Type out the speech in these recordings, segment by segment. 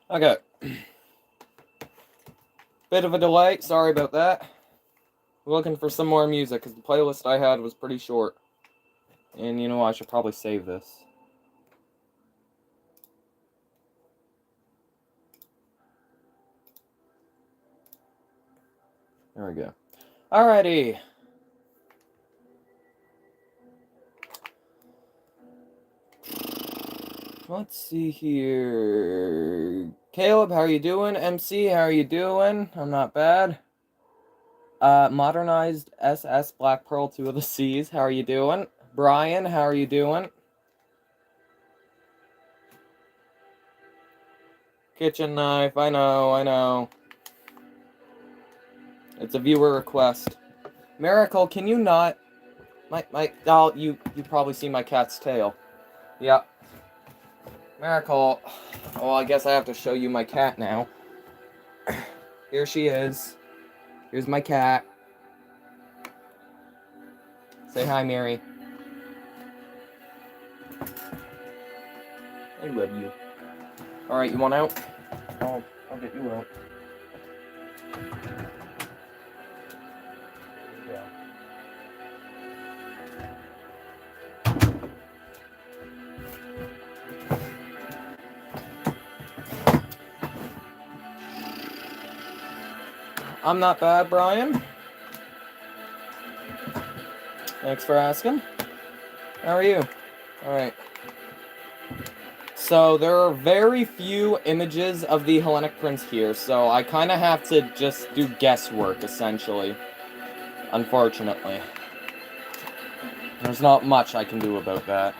Okay. Bit of a delay. Sorry about that. Looking for some more music because the playlist I had was pretty short. And you know what? I should probably save this. There we go. Alrighty. Let's see here. Caleb, how are you doing? MC, how are you doing? I'm not bad. Modernized SS Black Pearl 2 of the Seas, how are you doing? Brian, how are you doing? Kitchen knife, I know. It's a viewer request. Miracle, can you not? You probably see my cat's tail. Yep. Miracle. Well, I guess I have to show you my cat now. Here she is. Here's my cat. Say hi, Mary. I love you. Alright, you want out? I'll get you out. Yeah. I'm not bad, Brian. Thanks for asking. How are you? Alright. So, there are very few images of the Hellenic Prince here, so I kind of have to just do guesswork, essentially. Unfortunately. There's not much I can do about that.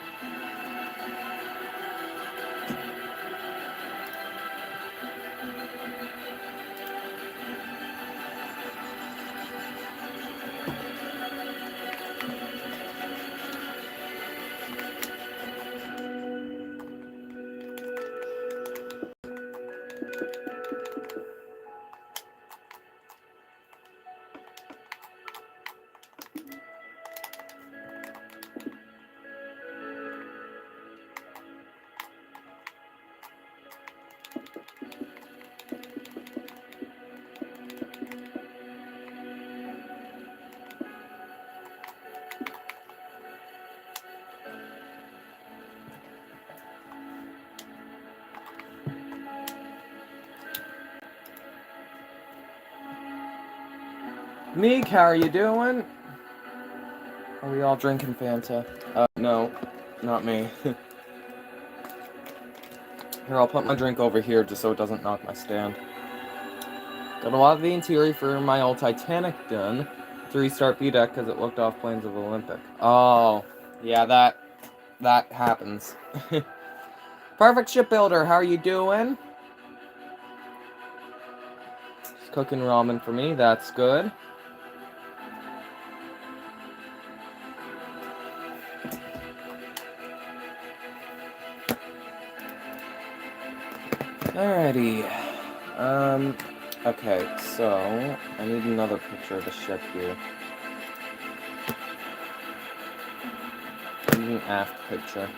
Meek, how are you doing? Are we all drinking Fanta? No. Not me. Here, I'll put my drink over here just so it doesn't knock my stand. Got a lot of the interior for my old Titanic done to restart B-Deck because it looked off planes of Olympic. Oh, yeah, that happens. Perfect Shipbuilder, how are you doing? Just cooking ramen for me, that's good. Alrighty. Okay, so I need another picture of the ship here. I need an aft picture.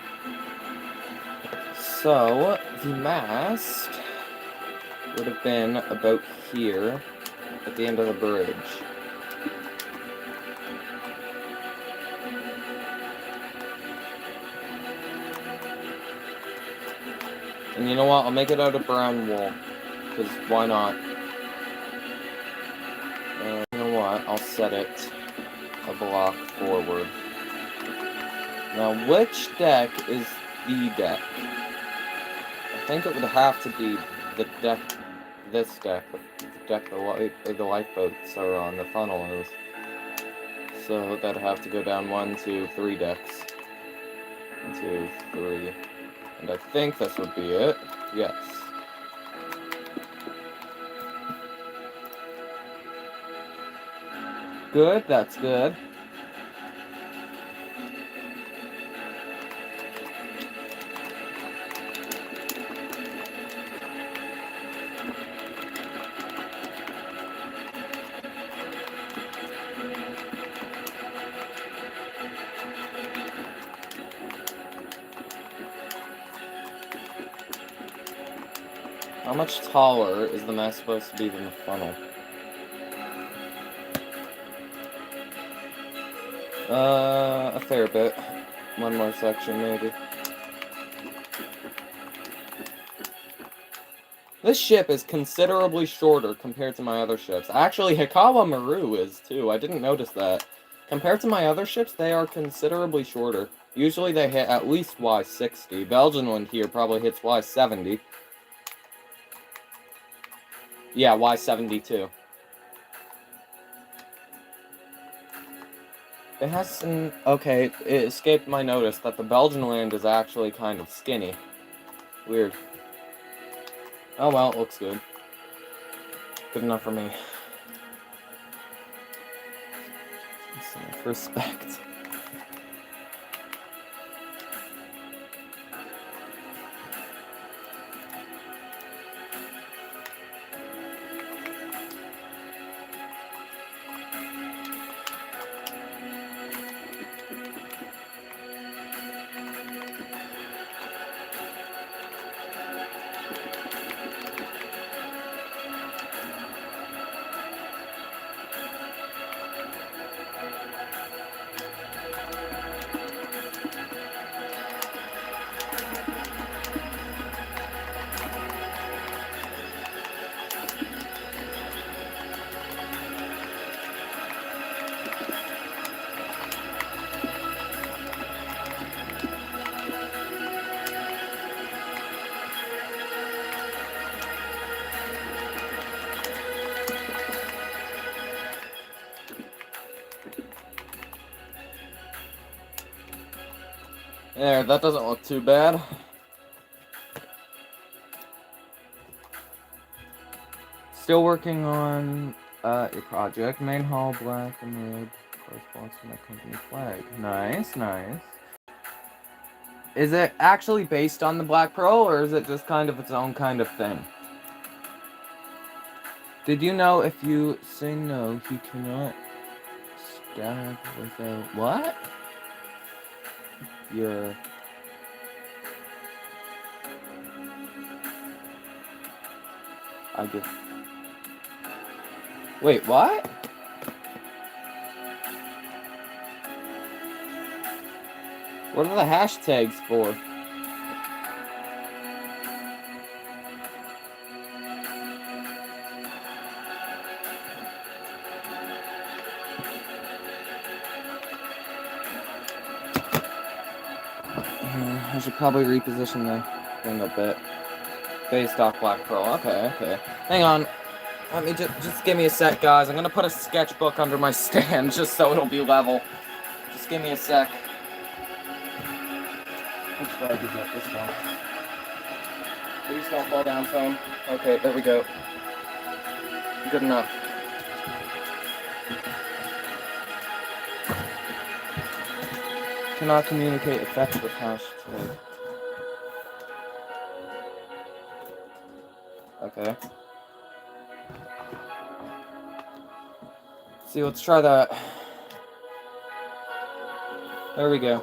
So, the mast would have been about here at the end of the bridge. And you know what? I'll make it out of brown wool. Because why not? And you know what? I'll set it a block forward. Now, which deck is the deck? I think it would have to be the deck, this deck, the deck the lifeboats are on, the funnel is. So that'd have to go down 1, 2, 3 decks. 1, 2, 3. And I think this would be it. Yes. Good, that's good. How much taller is the mast supposed to be than the funnel? A fair bit. One more section, maybe. This ship is considerably shorter compared to my other ships. Actually, Hikawa Maru is, too. I didn't notice that. Compared to my other ships, they are considerably shorter. Usually they hit at least Y60. Belgian one here probably hits Y70. Yeah, Y72. It has some... Okay, it escaped my notice that the Belgian land is actually kind of skinny. Weird. Oh well, it looks good. Good enough for me. Respect. There, that doesn't look too bad. Still working on your project. Main hall, black and red corresponds to my company flag. Nice, nice. Is it actually based on the Black Pearl, or is it just kind of its own kind of thing? Did you know if you say no, he cannot stab without... What? Your... I give... Wait, what? What are the hashtags for? I should probably reposition the thing a bit. Based off Black Pearl. Okay, okay. Hang on. Let me just give me a sec, guys. I'm gonna put a sketchbook under my stand just so it'll be level. Just give me a sec. Which flag is that? This one. Please don't fall down, phone. Okay, there we go. Good enough. Cannot communicate effects with hashtag. Okay. See, let's try that. There we go.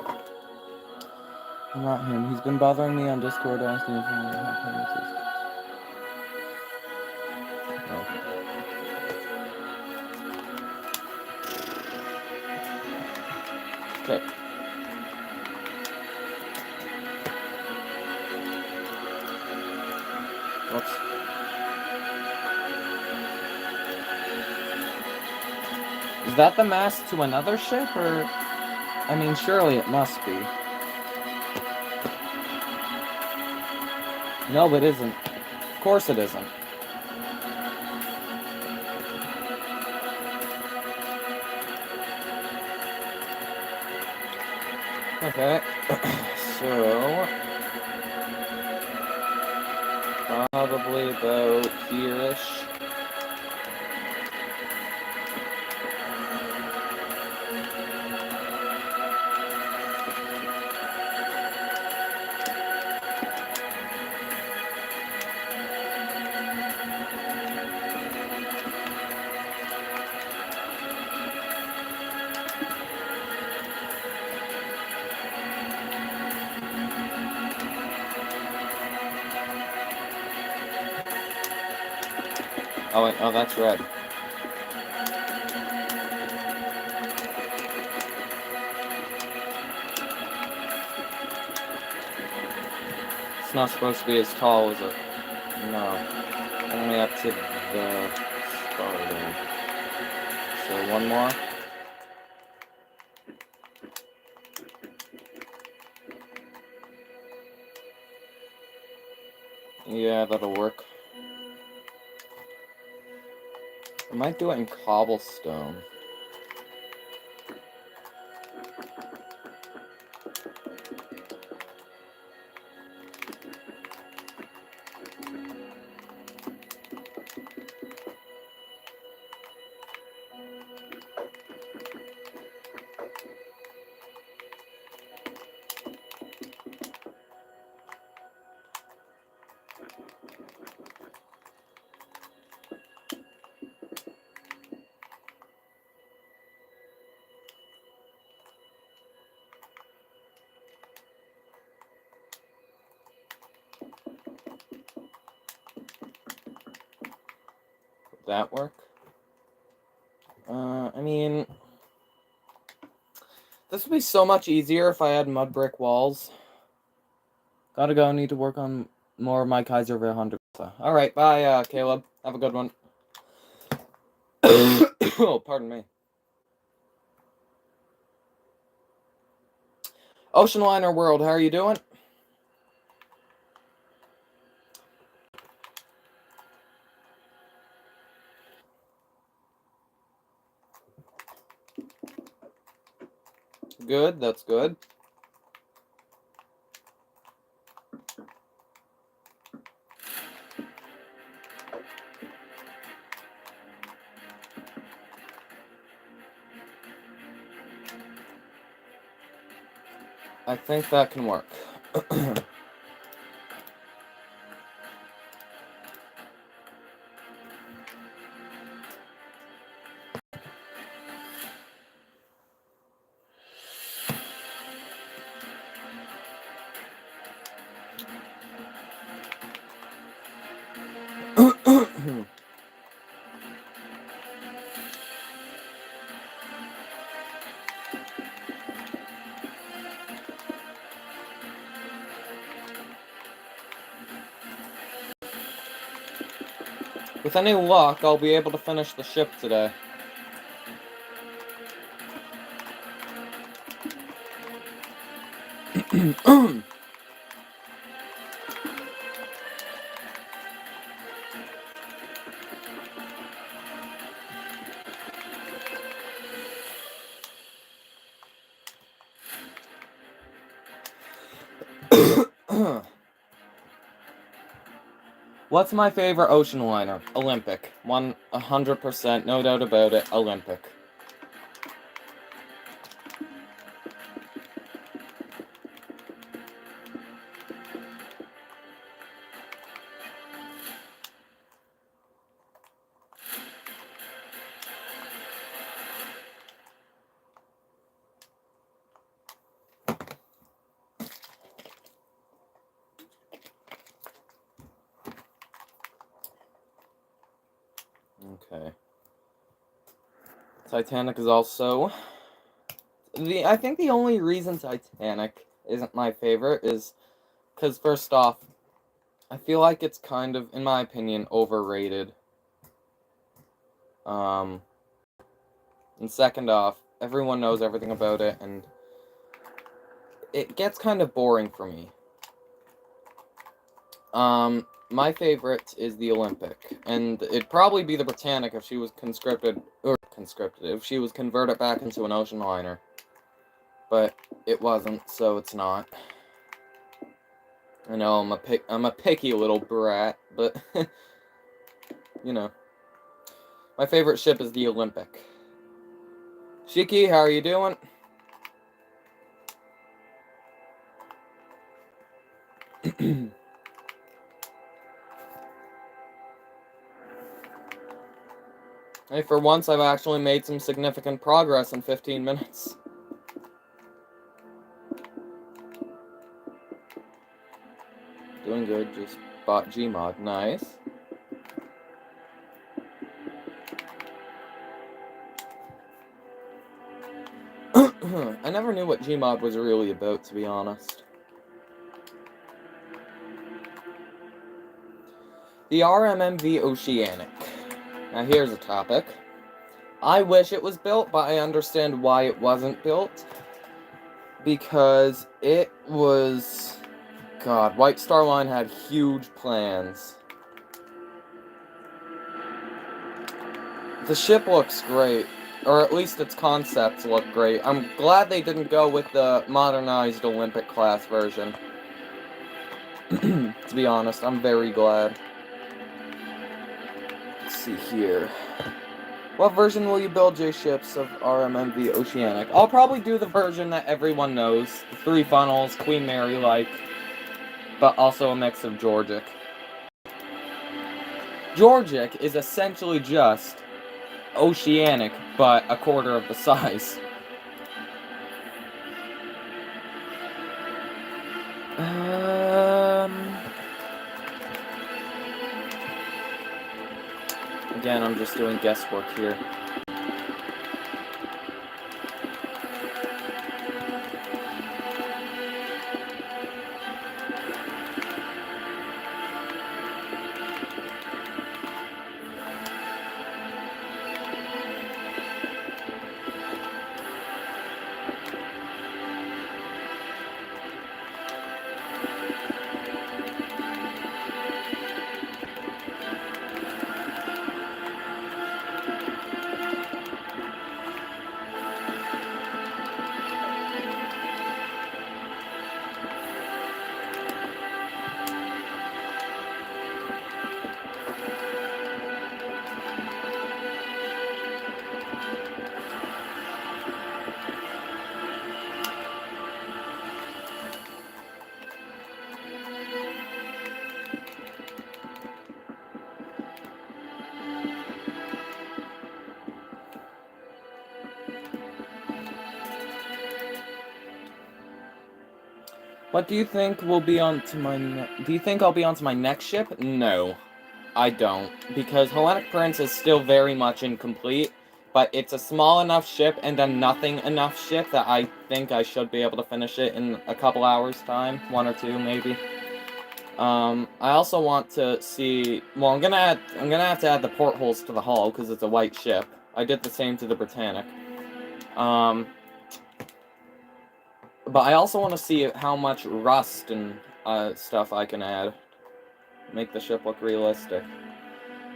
Not him. He's been bothering me on Discord asking if okay. Whoops. Is that the mast to another ship, or... I mean, surely it must be. No, it isn't. Of course it isn't. Okay. So... probably about here-ish. Oh, wait, oh, that's red. It's not supposed to be as tall as it. No. Only up to the starting. So one more. Yeah, that'll work. I might do it in cobblestone. Would that work? I mean, this would be so much easier if I had mud brick walls. Gotta go, need to work on more of my Kaiser 100. Alright, bye, Caleb. Have a good one. Oh, pardon me. Ocean Liner World, how are you doing? Good, that's good. I think that can work. With any luck, I'll be able to finish the ship today. What's my favorite ocean liner? Olympic. 100%, no doubt about it, Olympic. Okay. Titanic is also... I think the only reason Titanic isn't my favorite is because, first off, I feel like it's kind of, in my opinion, overrated. And second off, everyone knows everything about it, and it gets kind of boring for me. My favorite is the Olympic, and it'd probably be the Britannic if she was if she was converted back into an ocean liner. But it wasn't, so it's not. I know I'm a picky little brat, but you know. My favorite ship is the Olympic. Shiki, how are you doing? Hey, for once I've actually made some significant progress in 15 minutes. Doing good, just bought Gmod, nice. I never knew what Gmod was really about, to be honest. The RMMV Oceanic. Now here's a topic. I wish it was built, but I understand why it wasn't built. Because it was... God, White Star Line had huge plans. The ship looks great. Or at least its concepts look great. I'm glad they didn't go with the modernized Olympic-class version. To be honest, I'm very glad. Let's see here. What version will you build, J-Ships, of RMMV Oceanic? I'll probably do the version that everyone knows. The 3 funnels, Queen Mary-like, but also a mix of Georgic. Georgic is essentially just Oceanic, but a quarter of the size. Again, I'm just doing guesswork here. What do you think will be onto my do you think I'll be onto my next ship? No, I don't. Because Hellenic Prince is still very much incomplete, but it's a small enough ship and a nothing enough ship that I think I should be able to finish it in a couple hours' time. 1 or 2, maybe. I also want to see... Well, I'm gonna have to add the portholes to the hull, because it's a white ship. I did the same to the Britannic. But I also want to see how much rust and stuff I can add. Make the ship look realistic.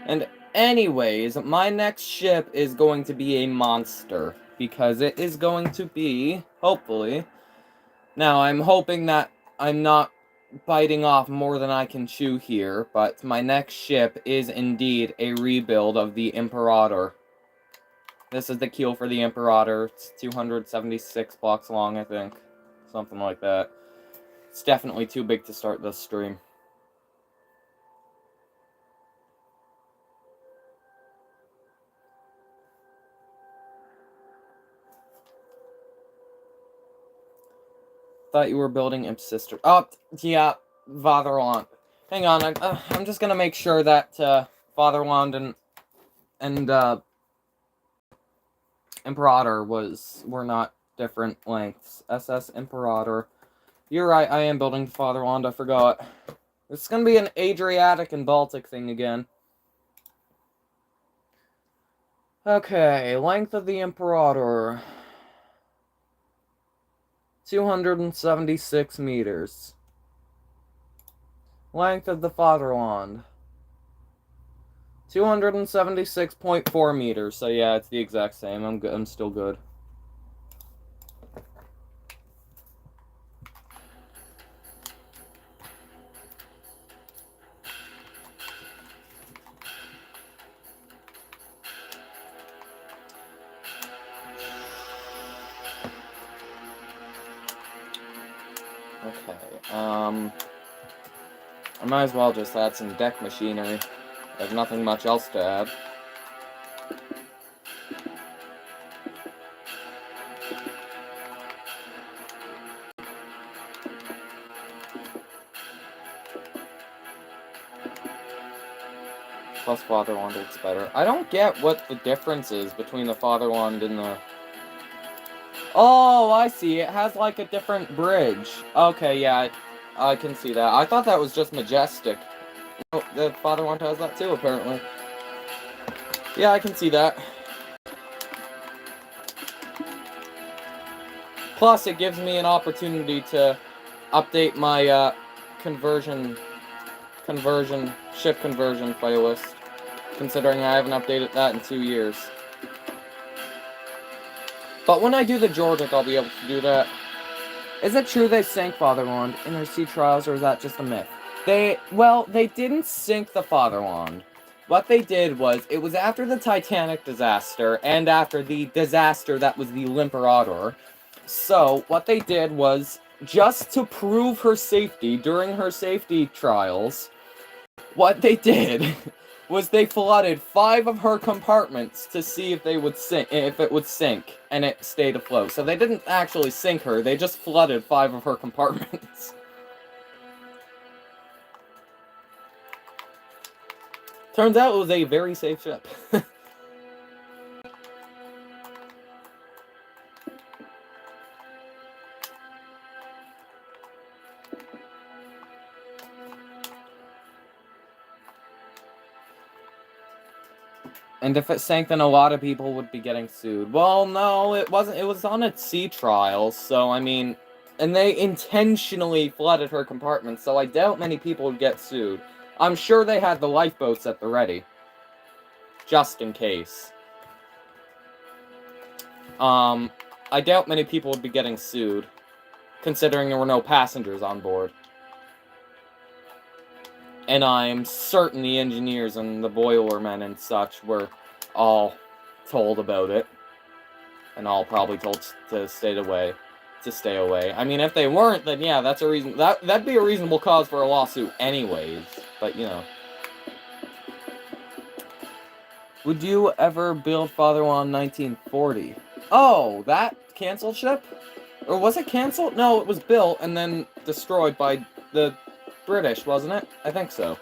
And anyways, my next ship is going to be a monster. Because it is going to be, hopefully... Now, I'm hoping that I'm not biting off more than I can chew here, but my next ship is indeed a rebuild of the Imperator. This is the keel for the Imperator. It's 276 blocks long, I think. Something like that. It's definitely too big to start this stream. Thought you were building Imp Sister. Oh, yeah, Fatherland. Hang on, I'm just gonna make sure that Fatherland and Imperator were not different lengths. SS Imperator. You're right, I am building Fatherland, I forgot. It's gonna be an Adriatic and Baltic thing again. Okay, length of the Imperator. 276 meters. Length of the Fatherland. 276.4 meters. So yeah, it's the exact same. I'm good. I'm still good. Okay, I might as well just add some deck machinery. There's nothing much else to add. Plus Fatherland, it's better. I don't get what the difference is between the Fatherland and the Oh, I see. It has like a different bridge. Okay, yeah, I can see that. I thought that was just Majestic. Oh, the Father Wand has that too, apparently. Yeah, I can see that. Plus, it gives me an opportunity to update my ship conversion playlist, considering I haven't updated that in 2 years. But when I do the Georgic, I'll be able to do that. Is it true they sank Father Wand in their sea trials, or is that just a myth? They didn't sink the Father Wand. What they did was, it was after the Titanic disaster, and after the disaster that was the Limperador. So, what they did was, just to prove her safety during her safety trials, what they did was they flooded 5 of her compartments to see if it would sink, and it stayed afloat. So they didn't actually sink her, they just flooded 5 of her compartments. Turns out it was a very safe ship. And if it sank, then a lot of people would be getting sued. Well, no, it wasn't. It was on its sea trials, so I mean... And they intentionally flooded her compartments, so I doubt many people would get sued. I'm sure they had the lifeboats at the ready. Just in case. I doubt many people would be getting sued, considering there were no passengers on board. And I'm certain the engineers and the boilermen and such were all told about it. And all probably told to stay away. I mean, if they weren't, then yeah, that's a reason. That'd be a reasonable cause for a lawsuit anyways. But, you know. Would you ever build Father Wand 1940? Oh, that canceled ship? Or was it canceled? No, it was built and then destroyed by the British, wasn't it? I think so.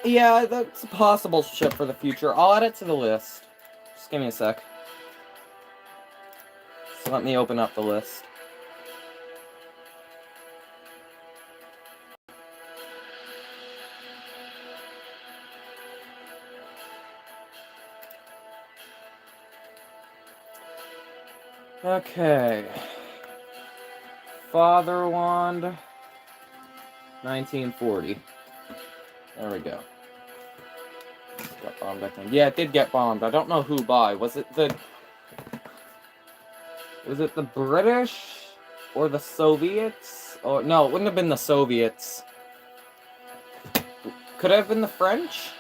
Yeah, that's a possible ship for the future. I'll add it to the list. Just give me a sec. So let me open up the list. Okay. Father Wand 1940. There we go. Got bombed, I think. Yeah, it did get bombed. I don't know who by. Was it the British? Or the Soviets? Or no, it wouldn't have been the Soviets. Could it have been the French?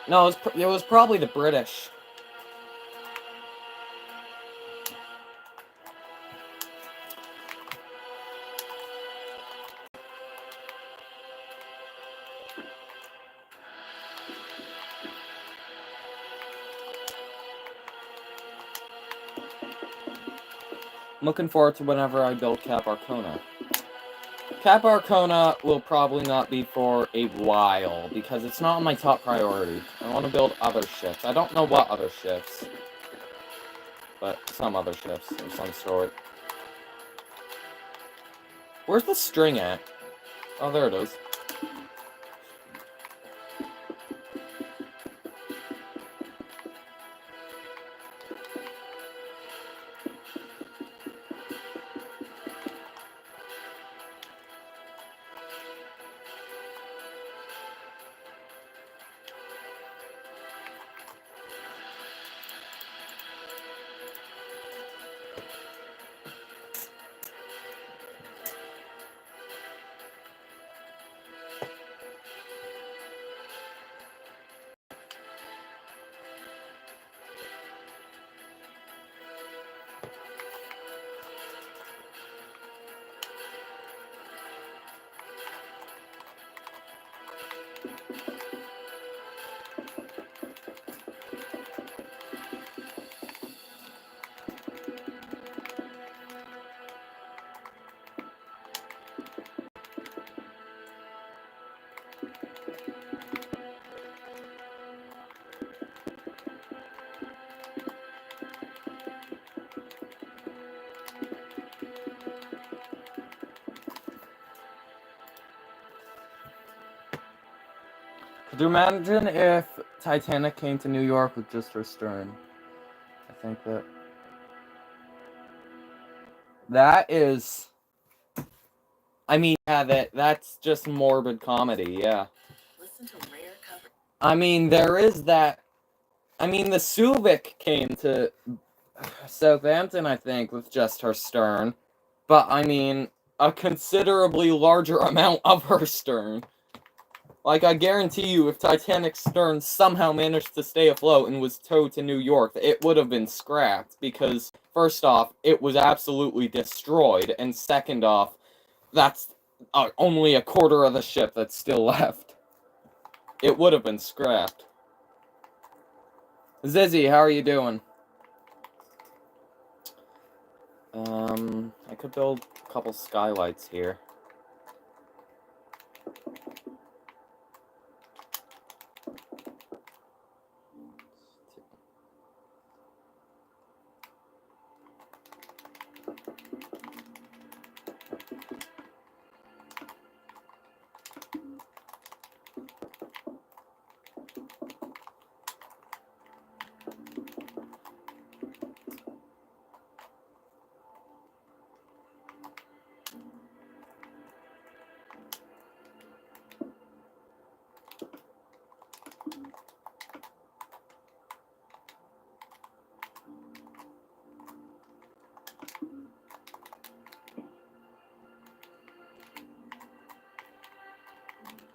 No, it was probably the British. I'm looking forward to whenever I build Cap Arcona. Cap Arcona will probably not be for a while, because it's not on my top priority. I want to build other ships. I don't know what other ships, but some other ships of some sort. Where's the string at? Oh, there it is. Could you imagine if Titanic came to New York with just her stern? I think that is... I mean, yeah, that's just morbid comedy, yeah. I mean, there is that... I mean, the Subic came to Southampton, I think, with just her stern. But, I mean, a considerably larger amount of her stern. Like, I guarantee you, if Titanic's stern somehow managed to stay afloat and was towed to New York, it would have been scrapped, because, first off, it was absolutely destroyed, and second off, that's only a quarter of the ship that's still left. It would have been scrapped. Zizzy, how are you doing? I could build a couple skylights here.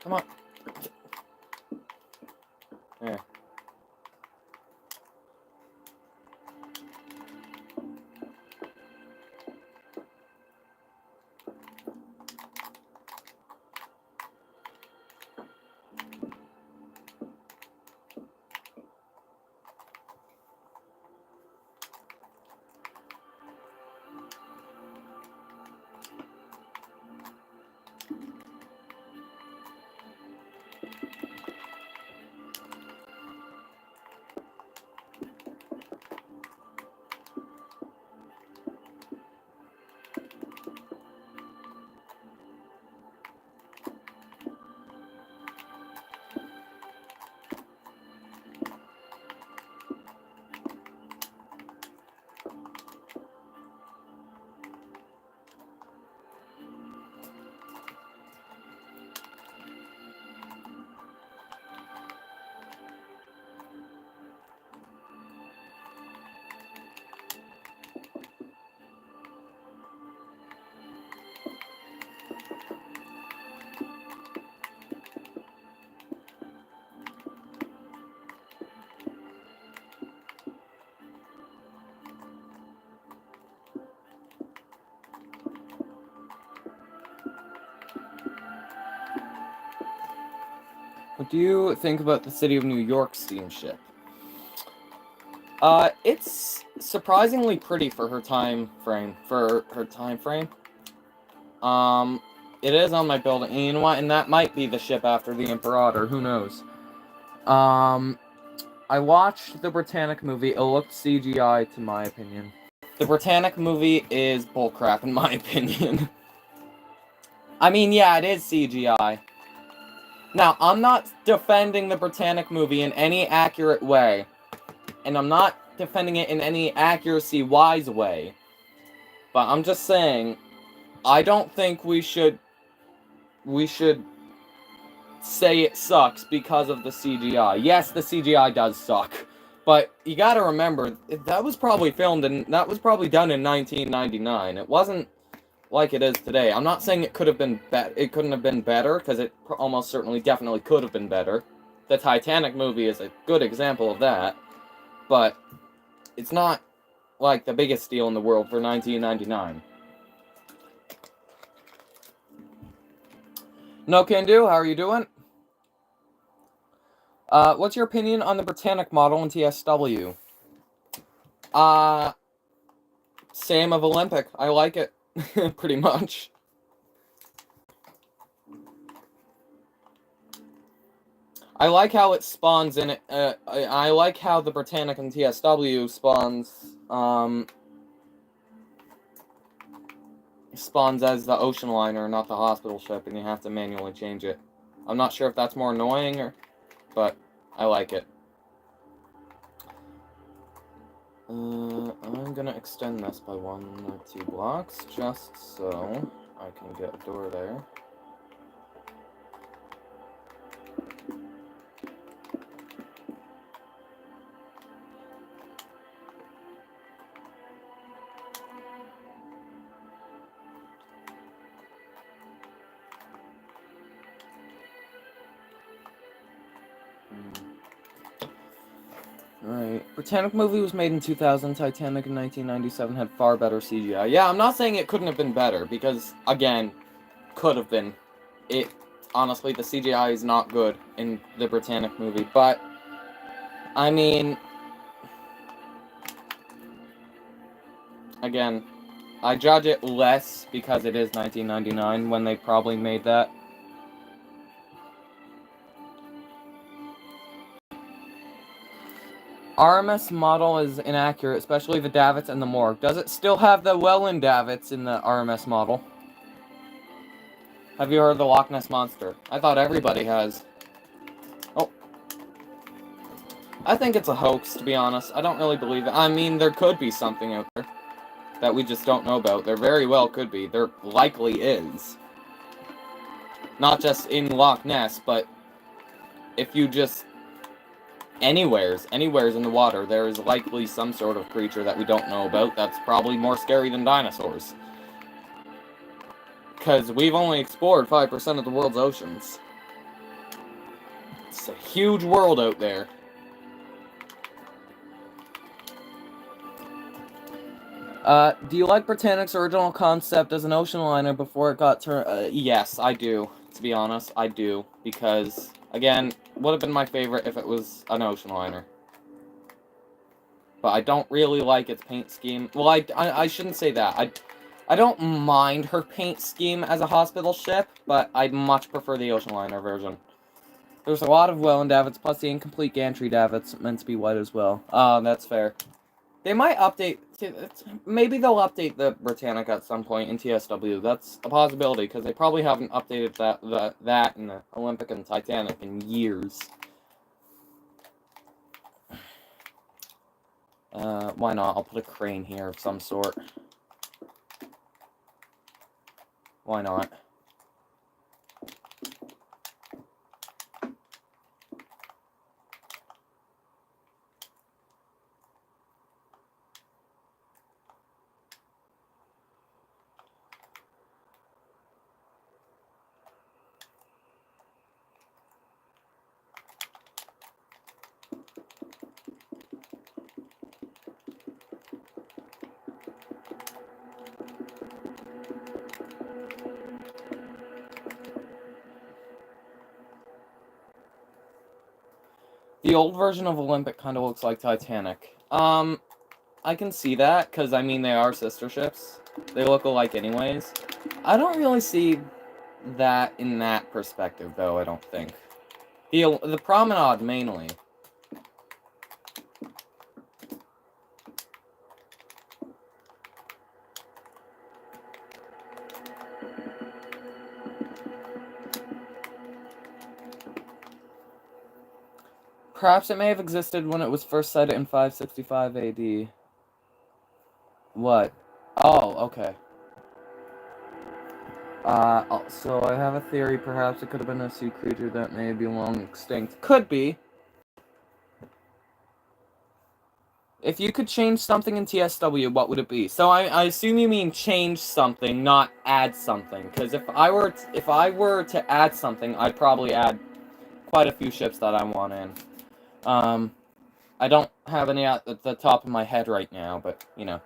Come on. There. What do you think about the City of New York steamship? It's surprisingly pretty for her time frame. It is on my building, and you know what? And that might be the ship after the Imperator. Who knows? I watched the Britannic movie. It looked CGI, to my opinion. The Britannic movie is bullcrap, in my opinion. I mean, yeah, it is CGI. Now, I'm not defending the Britannic movie in any accurate way. And I'm not defending it in any accuracy-wise way. But I'm just saying, I don't think we should say it sucks because of the CGI. Yes, the CGI does suck. But you gotta remember, that was probably done in 1999. It wasn't like it is today. I'm not saying it could have been it couldn't have been better, because it almost certainly definitely could have been better. The Titanic movie is a good example of that. But it's not like the biggest deal in the world for 1999. No can do, how are you doing? What's your opinion on the Britannic model in TSW? Same of Olympic. I like it. Pretty much. I like how it spawns in it. I like how the Britannic and TSW spawns as the ocean liner, not the hospital ship, and you have to manually change it. I'm not sure if that's more annoying or... but I like it. I'm gonna extend this by 1 or 2 blocks, just so I can get a door there. Right. Britannic movie was made in 2000, Titanic in 1997 had far better CGI. Yeah, I'm not saying it couldn't have been better, because, again, could have been. Honestly, the CGI is not good in the Britannic movie, but, I mean, again, I judge it less because it is 1999 when they probably made that. RMS model is inaccurate, especially the davits and the morgue. Does it still have the Welland davits in the RMS model? Have you heard of the Loch Ness Monster? I thought everybody has. Oh. I think it's a hoax, to be honest. I don't really believe it. I mean, there could be something out there that we just don't know about. There very well could be. There likely is. Not just in Loch Ness, but if you just... Anywheres in the water, there is likely some sort of creature that we don't know about that's probably more scary than dinosaurs. Because we've only explored 5% of the world's oceans. It's a huge world out there. Do you like Britannic's original concept as an ocean liner before it got turned? Yes, I do. To be honest, I do. Because, again, would have been my favorite if it was an ocean liner. But I don't really like its paint scheme. Well, I shouldn't say that. I don't mind her paint scheme as a hospital ship, but I'd much prefer the ocean liner version. There's a lot of Welland davits, plus the incomplete gantry davits meant to be white as well. That's fair. They might update... Maybe they'll update the Britannic at some point in TSW. That's a possibility, because they probably haven't updated that in the Olympic and Titanic in years. Why not? I'll put a crane here of some sort. Why not? The old version of Olympic kind of looks like Titanic. I can see that, because, I mean, they are sister ships. They look alike anyways. I don't really see that in that perspective, though, I don't think. The Promenade, mainly. Perhaps it may have existed when it was first sighted in 565 AD. What? Oh, okay. So I have a theory, perhaps it could have been a sea creature that may be long extinct. Could be. If you could change something in TSW, what would it be? So I assume you mean change something, not add something. Because if I were to add something, I'd probably add quite a few ships that I want in. I don't have any at the top of my head right now, but, you know.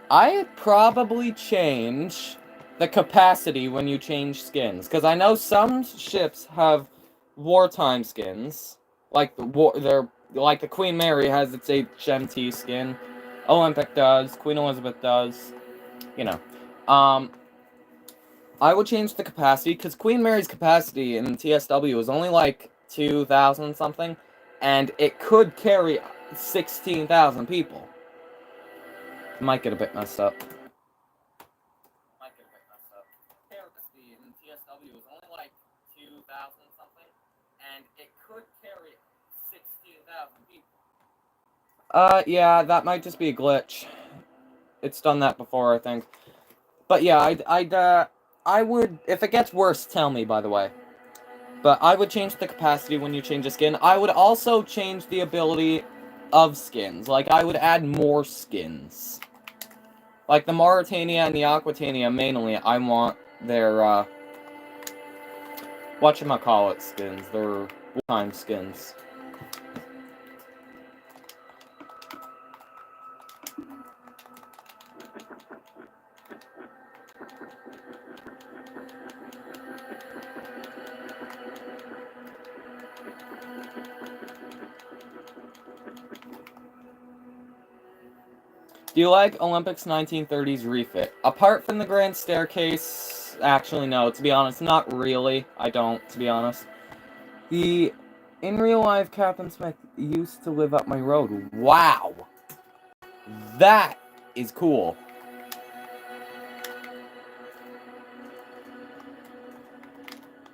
I'd probably change the capacity when you change skins. Because I know some ships have wartime skins. Like the Queen Mary has its HMT skin. Olympic does. Queen Elizabeth does. You know. I would change the capacity, because Queen Mary's capacity in TSW is only like 2,000 something, and it could carry 16,000 people. Might get a bit messed up. Capacity in TSW is only like 2,000 something, Yeah, that might just be a glitch. It's done that before, I think. But yeah, I would, if it gets worse, tell me, by the way. But I would change the capacity when you change a skin. I would also change the ability of skins. Like, I would add more skins. Like, the Mauritania and the Aquatania, mainly, I want their, whatchamacallit skins. Their time skins. Do you like Olympics 1930s refit? Apart from the Grand Staircase, actually no, to be honest, not really. I don't, to be honest. The in real life Captain Smith used to live up my road. Wow! That is cool.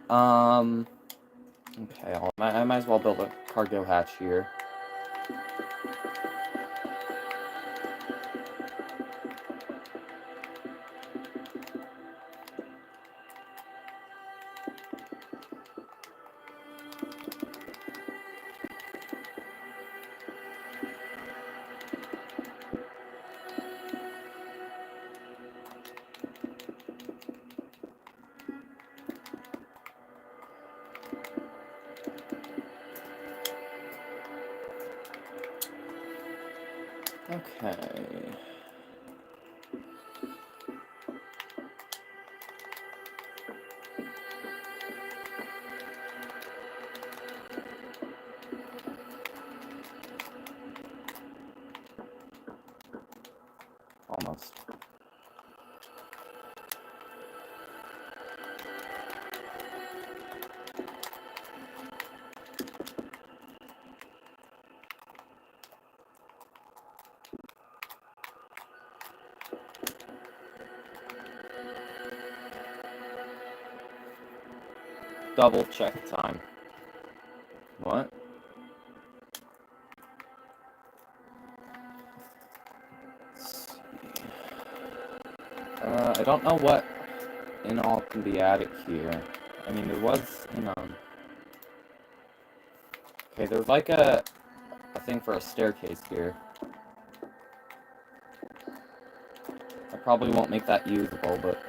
Okay, I might as well build a cargo hatch here. Okay. Almost. Double check time. What? I don't know what in all can be added here. I mean, there was, okay, there's like a thing for a staircase here. I probably won't make that usable, but...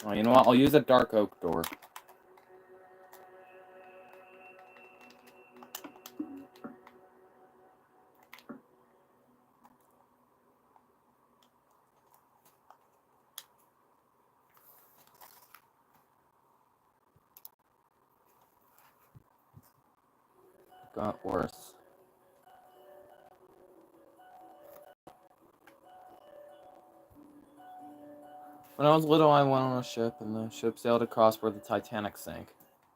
Oh, you know what? I'll use a dark oak door. Got worse. When I was little, I went on a ship, and the ship sailed across where the Titanic sank.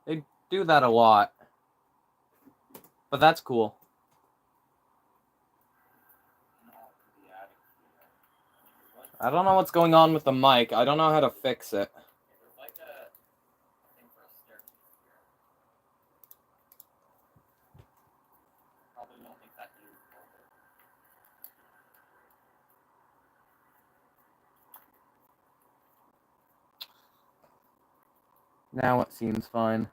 They do that a lot. But that's cool. I don't know what's going on with the mic. I don't know how to fix it. Now it seems fine.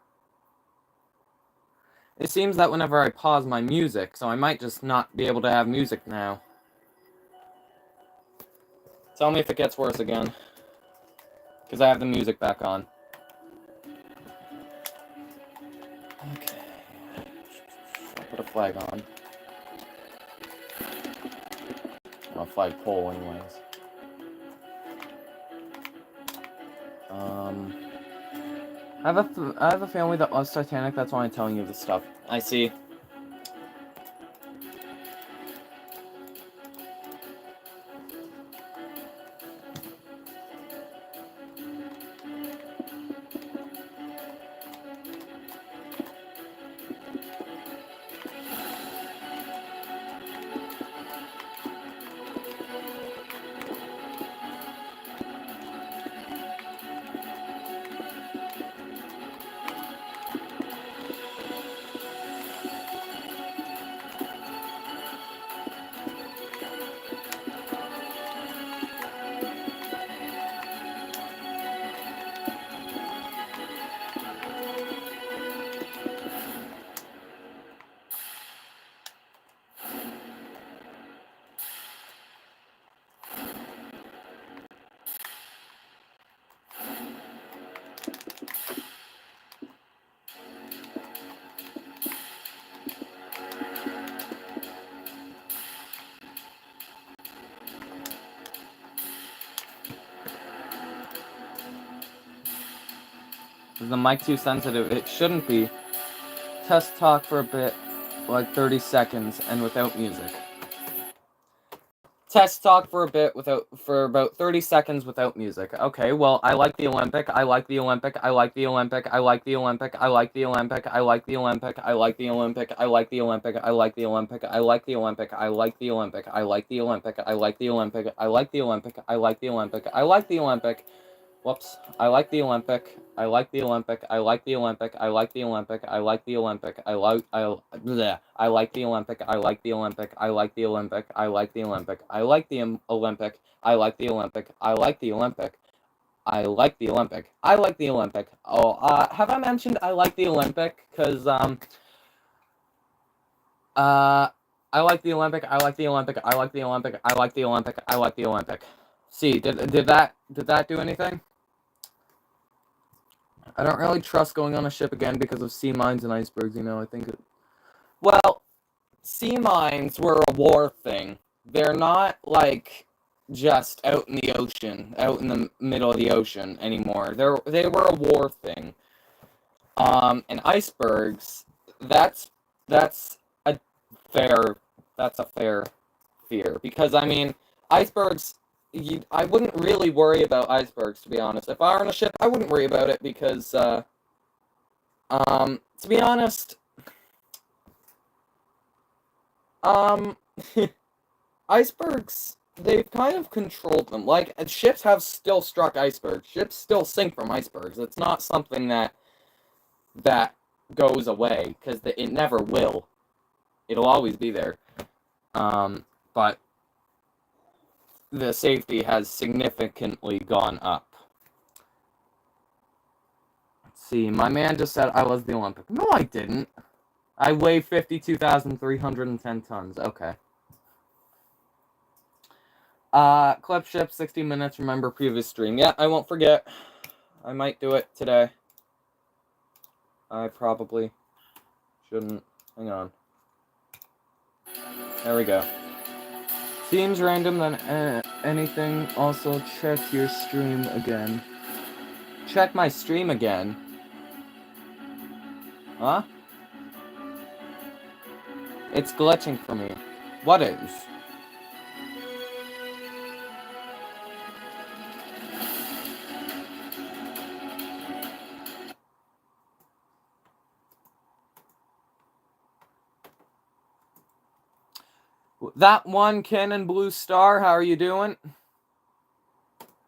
It seems that whenever I pause my music, so I might just not be able to have music now. Tell me if it gets worse again. Because I have the music back on. Okay. I'll put a flag on. Well, a flagpole, anyways. I have a family that loves Titanic, that's why I'm telling you this stuff. I see. Is the mic too sensitive? It shouldn't be. Test talk for a bit, like 30 seconds, and without music. Test talk for a bit for about 30 seconds without music. Okay, well, I like the Olympic. I like the Olympic. I like the Olympic. I like the Olympic. I like the Olympic. I like the Olympic. I like the Olympic. I like the Olympic. I like the Olympic. I like the Olympic. I like the Olympic. I like the Olympic. I like the Olympic. I like the Olympic. I like the Olympic. I like the Olympic. Whoops. I like the Olympic. I like the Olympic. I like the Olympic. I like the Olympic. I like the Olympic. I bleh. I like the Olympic. I like the Olympic. I like the Olympic. I like the Olympic. I like the Olympic. I like the Olympic. I like the Olympic. I like the Olympic. I like the Olympic. Oh, have I mentioned I like the Olympic? Cause I like the Olympic. I like the Olympic. I like the Olympic. I like the Olympic. I like the Olympic. See, did that do anything? I don't really trust going on a ship again because of sea mines and icebergs, you know, I think it... Well, sea mines were a war thing. They're not, like, just out in the ocean, out in the middle of the ocean anymore. They were a war thing. And icebergs, that's, that's a fair, that's a fair fear. Because, I mean, icebergs, I wouldn't really worry about icebergs, to be honest. If I were on a ship, I wouldn't worry about it because, to be honest, um, icebergs, they've kind of controlled them. Like, ships have still struck icebergs. Ships still sink from icebergs. It's not something that goes away, because it never will. It'll always be there. But the safety has significantly gone up. Let's see, my man just said I was the Olympic. No, I didn't. I weigh 52,310 tons. Okay. Clip ship, 60 minutes, remember previous stream. Yeah, I won't forget. I might do it today. I probably shouldn't. Hang on. There we go. Seems random than anything. Also, check your stream again. Check my stream again? Huh? It's glitching for me. What is? That one, Cannon Blue Star, how are you doing?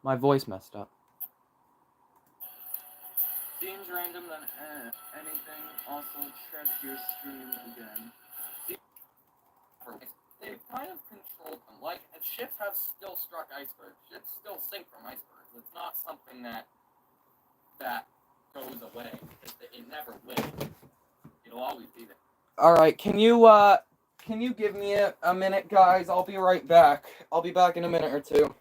My voice messed up. Seems random than anything. Also, check your stream again. They've kind of controlled them. Like, ships have still struck icebergs. Ships still sink from icebergs. It's not something that goes away. It never will. It'll always be there. Alright, can you give me a minute, guys? I'll be right back. I'll be back in a minute or two.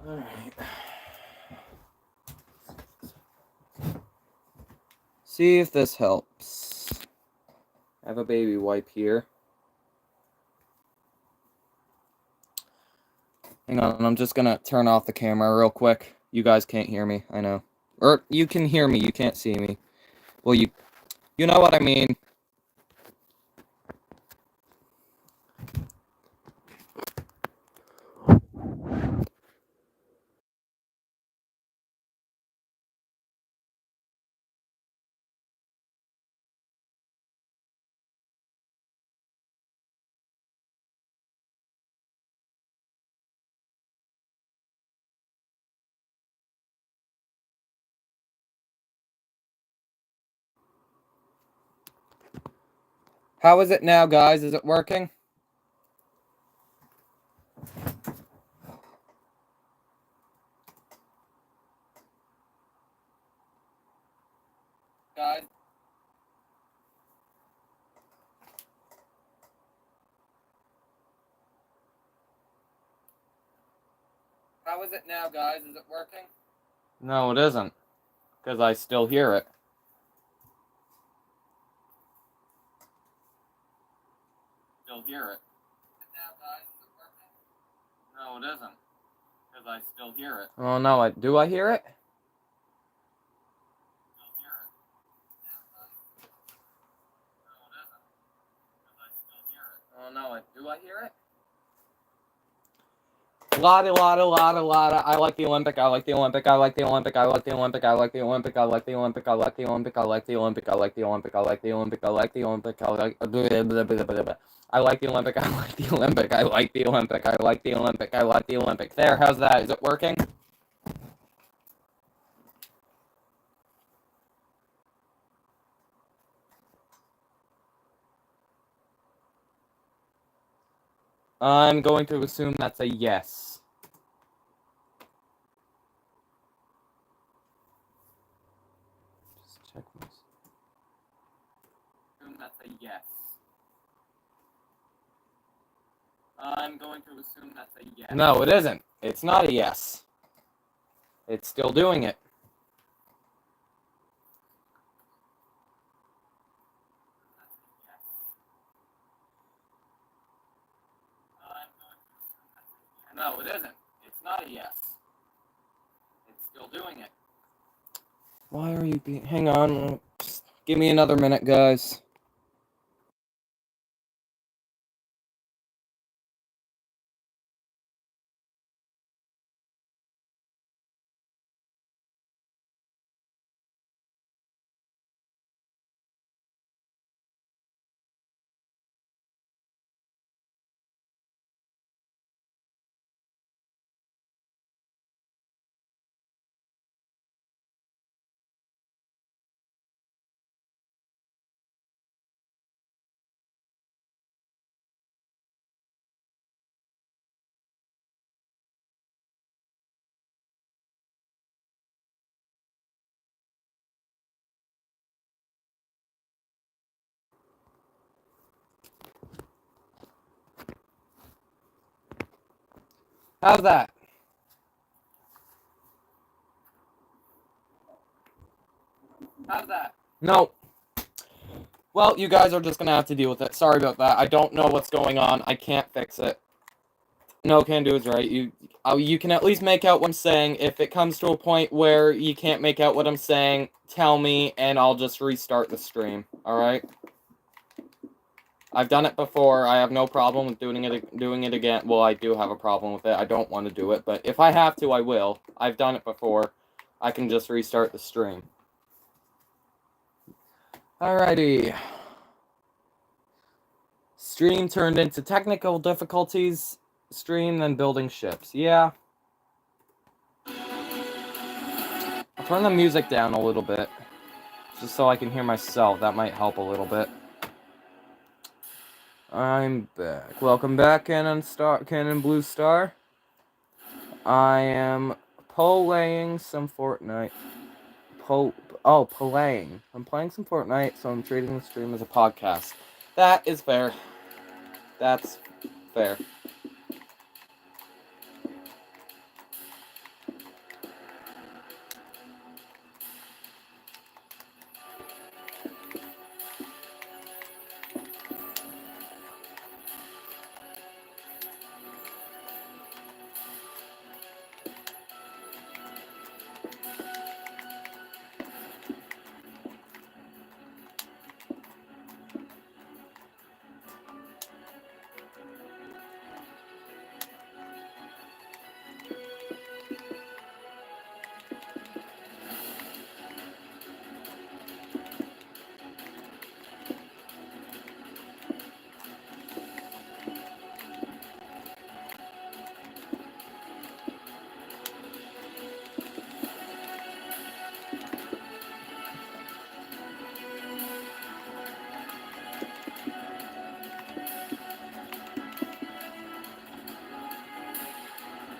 Alright. See if this helps. I have a baby wipe here. Hang on, I'm just gonna turn off the camera real quick. You guys can't hear me, I know. Or, you can hear me, you can't see me. Well, you know what I mean. How is it now, guys? Is it working? Guys? How is it now, guys? Is it working? No, it isn't. Because I still hear it. Still hear it. Now, guys, is it working? No, it isn't. Because I still hear it. Oh, no, do I hear it? Still hear it. Now, guys. No, it isn't. Because I still hear it. Oh, no, do I hear it? Lotta, I like the Olympic, I like the Olympic, I like the Olympic, I like the Olympic, I like the Olympic, I like the Olympic, I like the Olympic, I like the Olympic, I like the Olympic, I like the Olympic, I like the Olympic, I like I like the Olympic, I like the Olympic, I like the Olympic, I like the Olympic, I like the Olympic. There, how's that? Is it working? I'm going to assume that's a yes. Just check this. Assume that's a yes. I'm going to assume that's a yes. No, it isn't. It's not a yes. It's still doing it. No, it isn't. It's not a yes. It's still doing it. Why are you being... Hang on. Just give me another minute, guys. How's that? How's that? No. Well, you guys are just gonna have to deal with it. Sorry about that. I don't know what's going on. I can't fix it. No can do is right. You can at least make out what I'm saying. If it comes to a point where you can't make out what I'm saying, tell me, and I'll just restart the stream. Alright? I've done it before. I have no problem with doing it again. Well, I do have a problem with it. I don't want to do it, but if I have to, I will. I've done it before. I can just restart the stream. Alrighty. Stream turned into technical difficulties. Stream, then building ships. Yeah. I'll turn the music down a little bit. Just so I can hear myself. That might help a little bit. I'm back. Welcome back, Cannon Blue Star. I am playing some Fortnite. Playing. I'm playing some Fortnite, so I'm treating the stream as a podcast. That is fair. That's fair.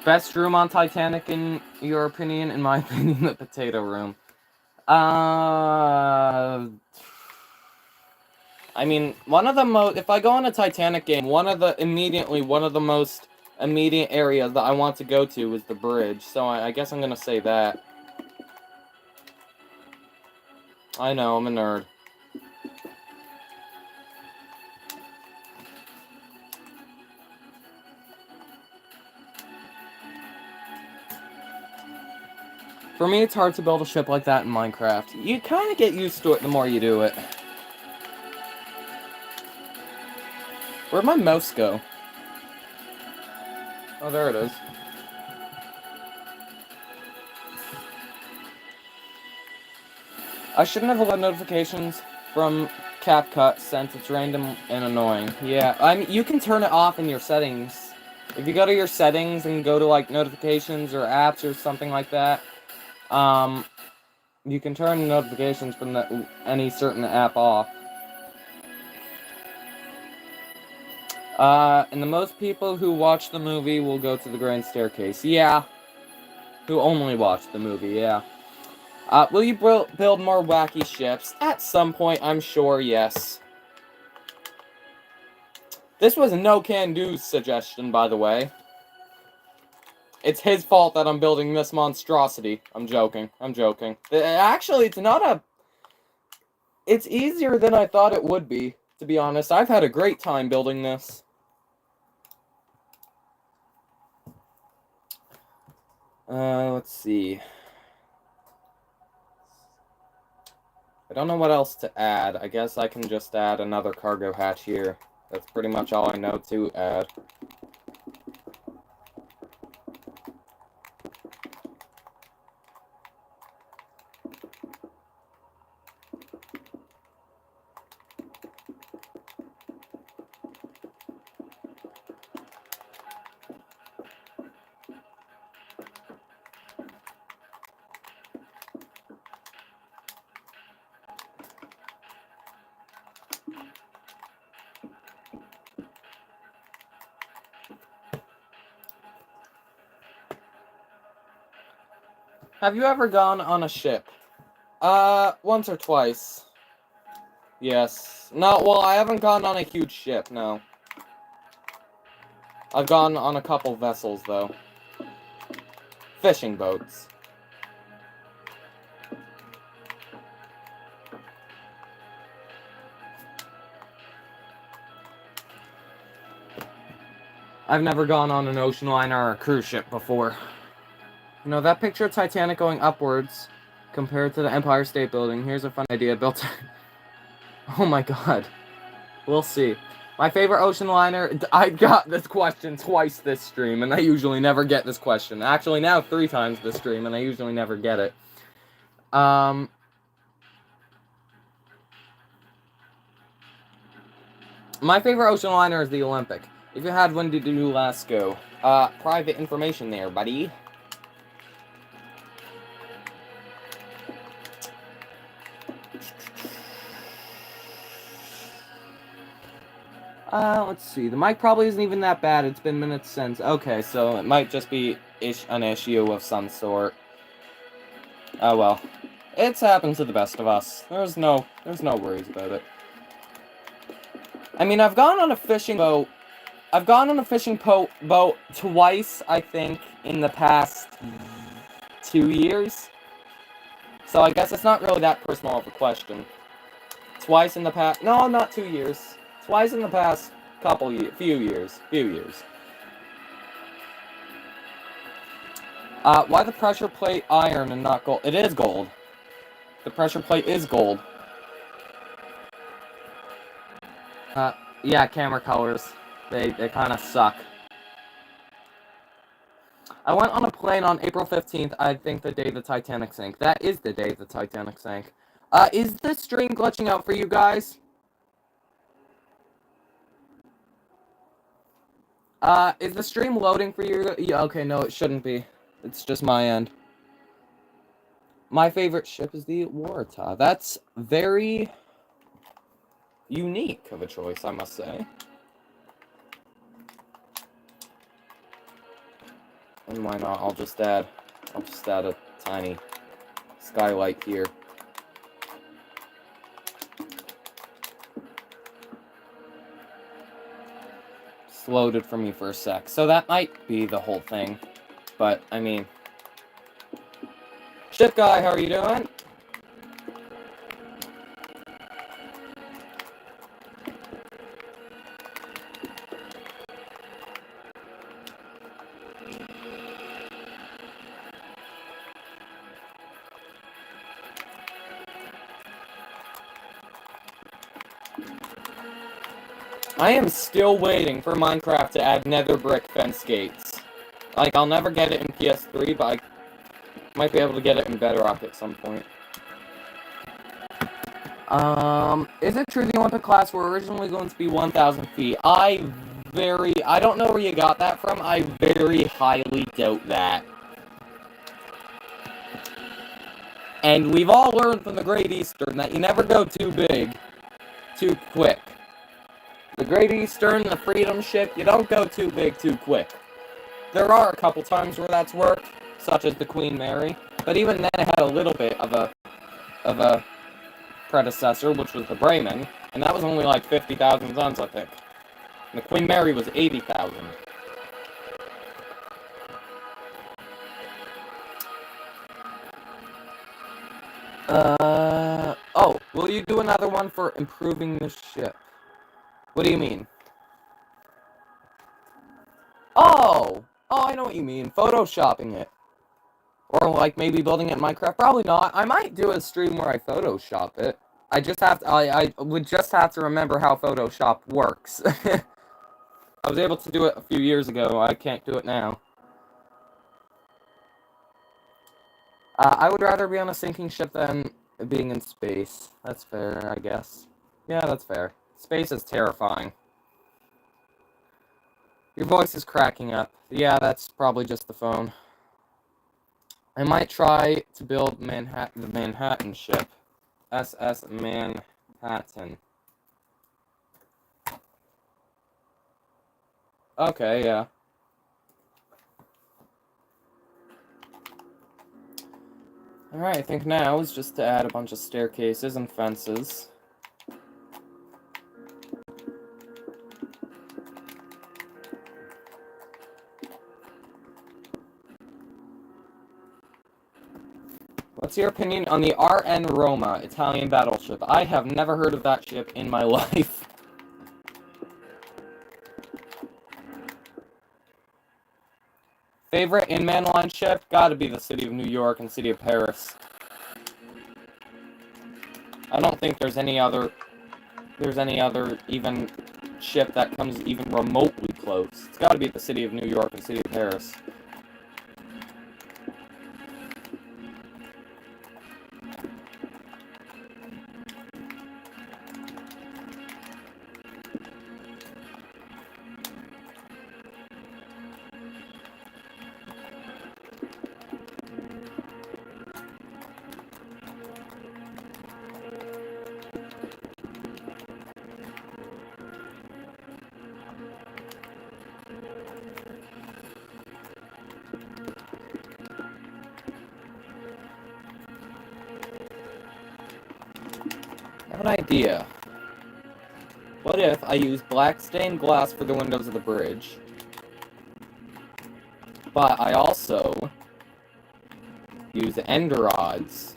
Best room on Titanic, in your opinion? In my opinion, the potato room. I mean, one of the most... If I go on a Titanic game, one of the most immediate areas that I want to go to is the bridge. So I guess I'm gonna say that. I know, I'm a nerd. For me, it's hard to build a ship like that in Minecraft. You kind of get used to it the more you do it. Where'd my mouse go? Oh, there it is. I shouldn't have allowed notifications from CapCut since it's random and annoying. Yeah, I mean, you can turn it off in your settings. If you go to your settings and go to, like, notifications or apps or something like that, you can turn notifications from any certain app off. And the most people who watch the movie will go to the Grand Staircase. Yeah. Who only watch the movie, yeah. Will you build more wacky ships? At some point, I'm sure, yes. This was a no-can-do suggestion, by the way. It's his fault that I'm building this monstrosity. I'm joking. I'm joking. Actually, it's not a... It's easier than I thought it would be, to be honest. I've had a great time building this. Let's see. I don't know what else to add. I guess I can just add another cargo hatch here. That's pretty much all I know to add. Have you ever gone on a ship? Once or twice. Yes. No, well, I haven't gone on a huge ship, no. I've gone on a couple vessels, though. Fishing boats. I've never gone on an ocean liner or a cruise ship before. You know, that picture of Titanic going upwards compared to the Empire State Building. Here's a fun idea built. Oh my god. We'll see. My favorite ocean liner... I got this question twice this stream, and I usually never get this question. Actually, now 3 times this stream, and I usually never get it. My favorite ocean liner is the Olympic. If you had one, did you last go? Private information there, buddy. Let's see. The mic probably isn't even that bad. It's been minutes since. Okay, so it might just be an issue of some sort. Oh well. It's happened to the best of us. There's no worries about it. I mean, I've gone on a fishing boat. I've gone on a fishing boat twice, I think, in the past 2 years. So I guess it's not really that personal of a question. Twice in the past... No, not 2 years. Twice in the past few years. Why the pressure plate iron and not gold? It is gold. The pressure plate is gold. Yeah, camera colors. They kind of suck. I went on a plane on April 15th, I think the day the Titanic sank. That is the day the Titanic sank. Is the stream glitching out for you guys? Is the stream loading for you? Yeah, okay, no, it shouldn't be. It's just my end. My favorite ship is the Waratah. That's very unique of a choice, I must say. And why not? I'll just add a tiny skylight here. Just loaded for me for a sec. So that might be the whole thing. But, I mean... Ship guy, how are you doing? I am still waiting for Minecraft to add nether brick fence gates. Like, I'll never get it in PS3, but I might be able to get it in Bedrock at some point. Is it true the Olympic class were originally going to be 1,000 feet? I don't know where you got that from. I very highly doubt that. And we've all learned from the Great Eastern that you never go too big, too quick. The Great Eastern, the Freedom Ship, you don't go too big too quick. There are a couple times where that's worked, such as the Queen Mary, but even then it had a little bit of a predecessor, which was the Bremen, and that was only like 50,000 tons, I think. And the Queen Mary was 80,000. Oh, will you do another one for improving the ship? What do you mean? Oh, I know what you mean. Photoshopping it. Or, like, maybe building it in Minecraft. Probably not. I might do a stream where I Photoshop it. I would just have to remember how Photoshop works. I was able to do it a few years ago. I can't do it now. I would rather be on a sinking ship than being in space. That's fair, I guess. Yeah, that's fair. Space is terrifying. Your voice is cracking up. Yeah, that's probably just the phone. I might try to build the Manhattan ship. SS Manhattan. Okay, yeah. Alright, I think now is just to add a bunch of staircases and fences. What's your opinion on the RN Roma Italian battleship? I have never heard of that ship in my life. Favorite in-man line ship? Gotta be the City of New York and City of Paris. I don't think there's any other even ship that comes even remotely close. It's gotta be the City of New York and City of Paris. I have an idea. What if I use black stained glass for the windows of the bridge, but I also use ender rods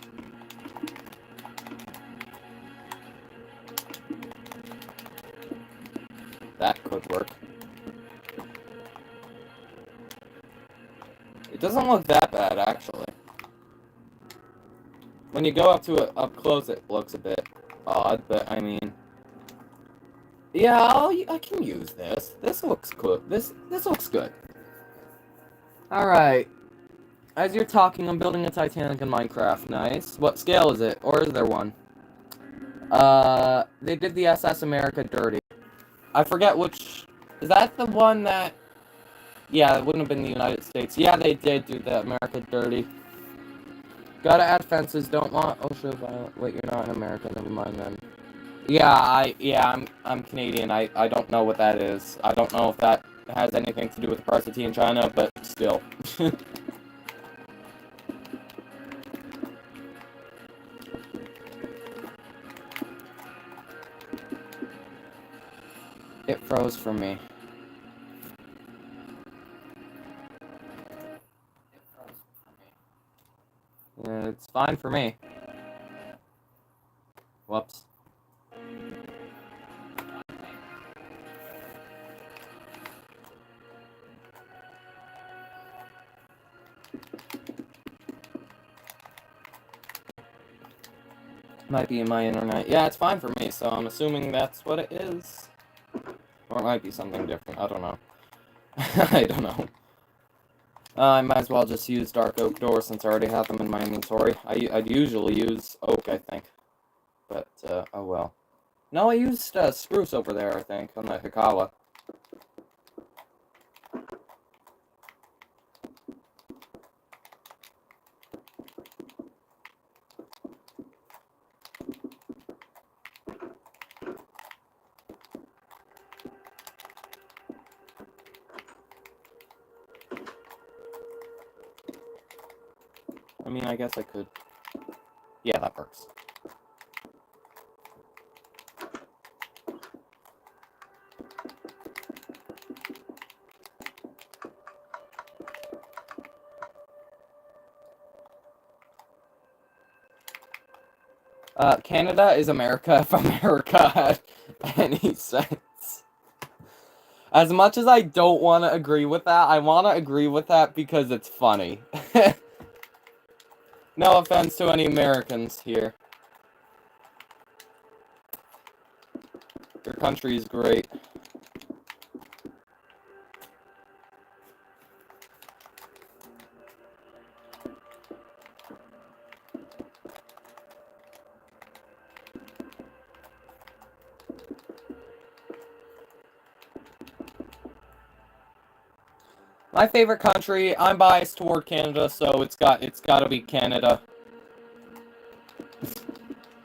that could work. It doesn't look that bad, actually. When you go up to it up close, it looks a bit odd, but I mean, yeah, I can use this. This looks cool. This looks good. All right. As you're talking, I'm building a Titanic in Minecraft. Nice. What scale is it, or is there one? They did the SS America dirty. I forget which. Is that the one that? Yeah, it wouldn't have been the United States. Yeah, they did do the America dirty. Gotta add fences. Don't want OSHA violent. Wait, you're not in America. Never mind then. Yeah, I'm Canadian. I don't know what that is. I don't know if that has anything to do with the price of tea in China, but still. It froze for me. Yeah, it's fine for me. Whoops. Might be in my internet. Yeah, it's fine for me, so I'm assuming that's what it is. Or it might be something different. I don't know. I don't know. I might as well just use dark oak doors since I already have them in my inventory. I'd usually use oak, I think. But, oh well. No, I used spruce over there, I think, on the Hikawa. I mean, I guess I could. Yeah, that works. Canada is America if America had any sense. As much as I don't want to agree with that, I want to agree with that because it's funny. No offense to any Americans here. Your country is great. My favorite country, I'm biased toward Canada, so it's got to be Canada.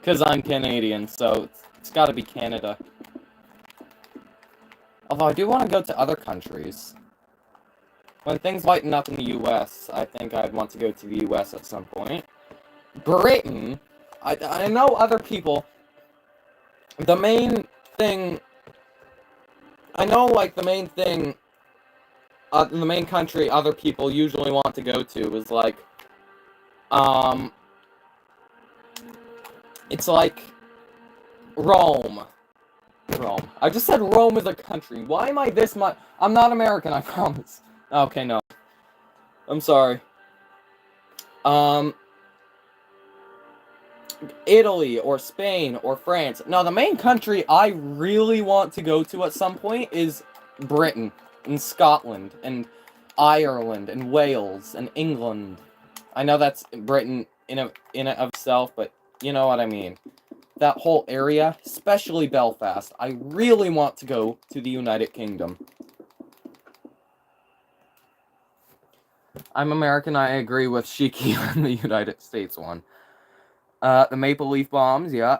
Cause I'm Canadian, so it's got to be Canada. Although I do want to go to other countries. When things lighten up in the US, I think I'd want to go to the US at some point. Britain, I know other people. The main thing, I know, like, the main thing, the main country other people usually want to go to is, like, it's like Rome. Rome. I just said Rome is a country. Why am I this much? I'm not American, I promise. Okay, no. I'm sorry. Italy or Spain or France. Now, the main country I really want to go to at some point is Britain and Scotland and Ireland and Wales and England. I know that's Britain in and of itself, but you know what I mean. That whole area, especially Belfast. I really want to go to the United Kingdom. I'm American, I agree with Shiki on the United States one. The Maple Leaf Bombs, yeah.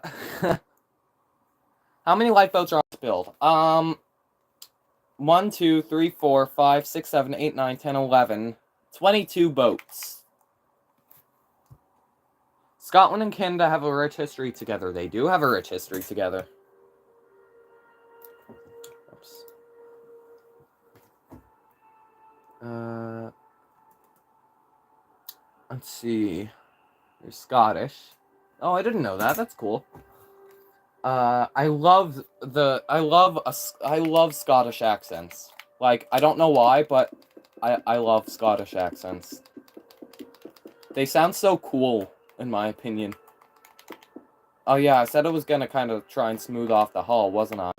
How many lifeboats are on this build? 1, 2, 3, 4, 5, 6, 7, 8, 9, 10, 11. 22 boats. Scotland and Canada have a rich history together. They do have a rich history together. Oops. Let's see. You're Scottish. Oh, I didn't know that. That's cool. I love Scottish accents. Like, I don't know why, but I love Scottish accents. They sound so cool, in my opinion. Oh yeah, I said I was gonna kind of try and smooth off the hull, wasn't I?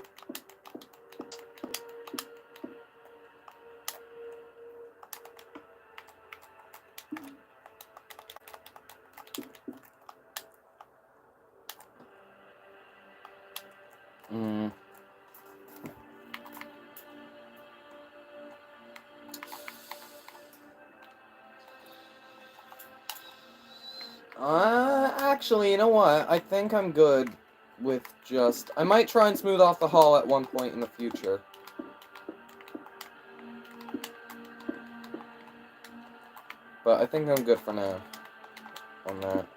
Actually, you know what? I think I'm good with just... I might try and smooth off the hull at one point in the future. but I think I'm good for now on that.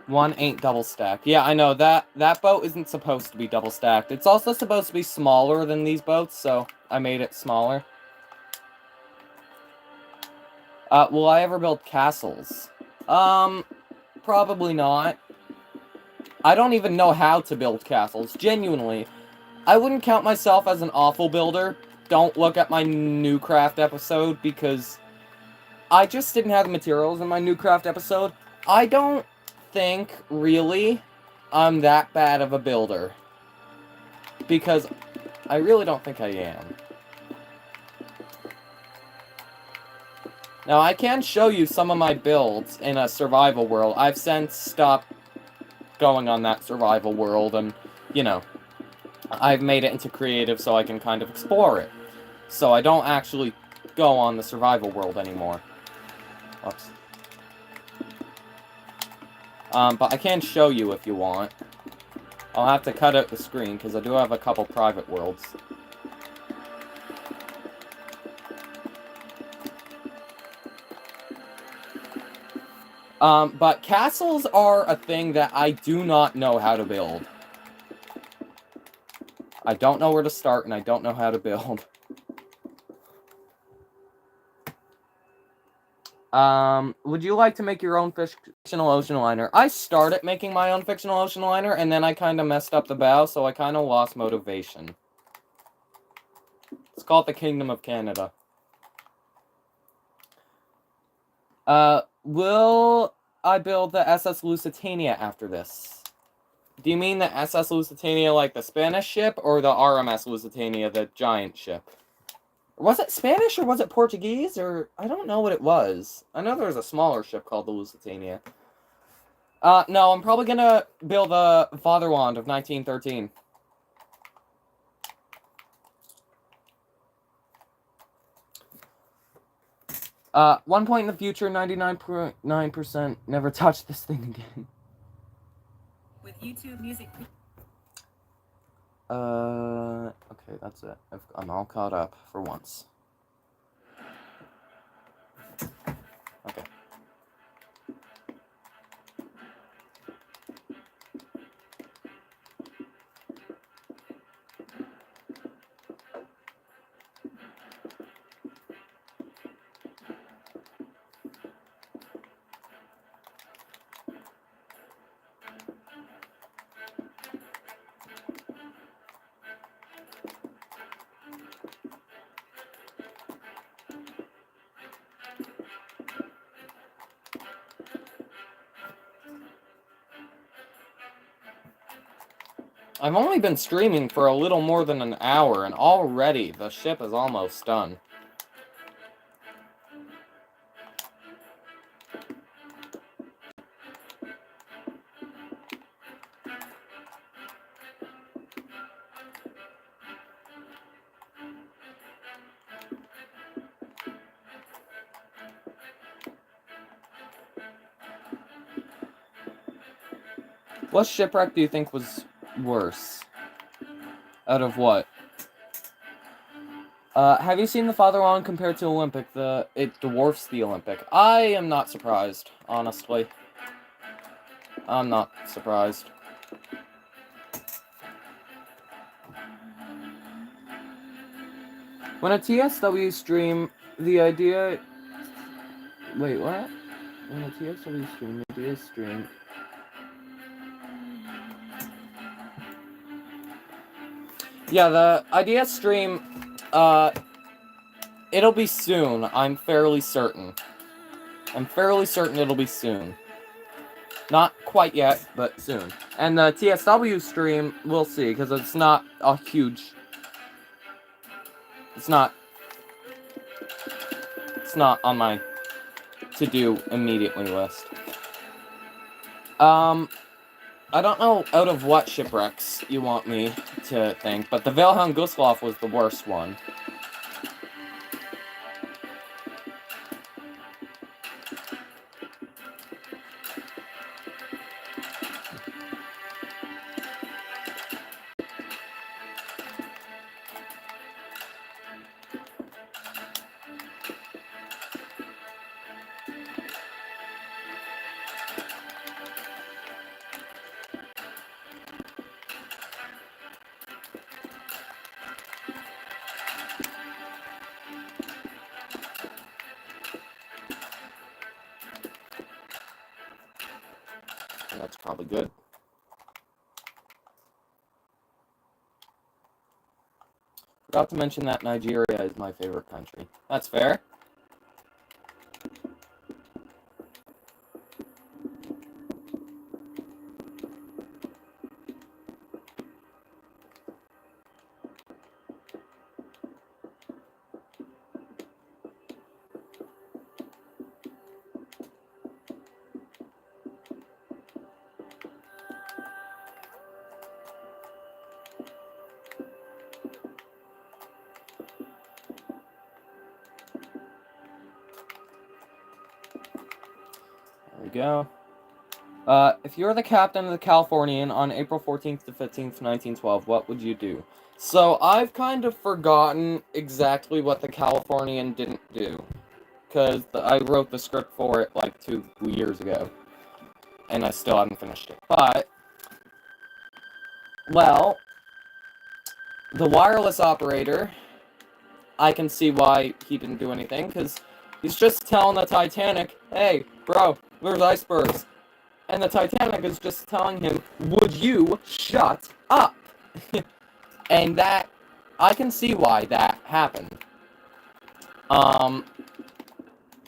One ain't double stacked. Yeah, I know, that boat isn't supposed to be double stacked. It's also supposed to be smaller than these boats, so I made it smaller. Will I ever build castles? Probably not. I don't even know how to build castles, genuinely. I wouldn't count myself as an awful builder. Don't look at my new craft episode, because I just didn't have the materials in my new craft episode. I don't think, really, I'm that bad of a builder. Because I really don't think I am. Now, I can show you some of my builds in a survival world. I've since stopped going on that survival world, and, you know, I've made it into creative so I can kind of explore it. So I don't actually go on the survival world anymore. Oops. But I can show you if you want. I'll have to cut out the screen, because I do have a couple private worlds. But castles are a thing that I do not know how to build. I don't know where to start, and I don't know how to build. Would you like to make your own fictional ocean liner? I started making my own fictional ocean liner, and then I kind of messed up the bow, so I kind of lost motivation. It's called the Kingdom of Canada. Will I build the SS Lusitania after this? Do you mean the SS Lusitania like the Spanish ship, or the RMS Lusitania, the giant ship? Was it Spanish, or was it Portuguese, or... I don't know what it was. I know there was a smaller ship called the Lusitania. No, I'm probably gonna build a Fatherland of 1913. One point in the future, 99.9% never touch this thing again. With YouTube Music. Okay, that's it. I'm all caught up for once. Okay. I've only been streaming for a little more than an hour, and already the ship is almost done. What shipwreck do you think was worse? Out of what? Have you seen the Fatherland compared to Olympic? It dwarfs the Olympic. I am not surprised, honestly. I'm not surprised. When a TSW stream, the idea... Wait, what? When a TSW stream, the idea stream... Yeah, the idea stream, it'll be soon, I'm fairly certain. I'm fairly certain it'll be soon. Not quite yet, but soon. And the TSW stream, we'll see, because it's not a huge... It's not on my to-do immediately list. I don't know out of what shipwrecks you want me to think, but the Wilhelm Gustloff was the worst one. That's probably good. Forgot to mention that Nigeria is my favorite country. That's fair. There we go. If you're the captain of the Californian on April 14th to 15th, 1912, what would you do? So, I've kind of forgotten exactly what the Californian didn't do. Because I wrote the script for it like 2 years ago. And I still haven't finished it. But, well, the wireless operator, I can see why he didn't do anything. Because he's just telling the Titanic, hey, bro, there's icebergs. And the Titanic is just telling him, would you shut up? And that, I can see why that happened.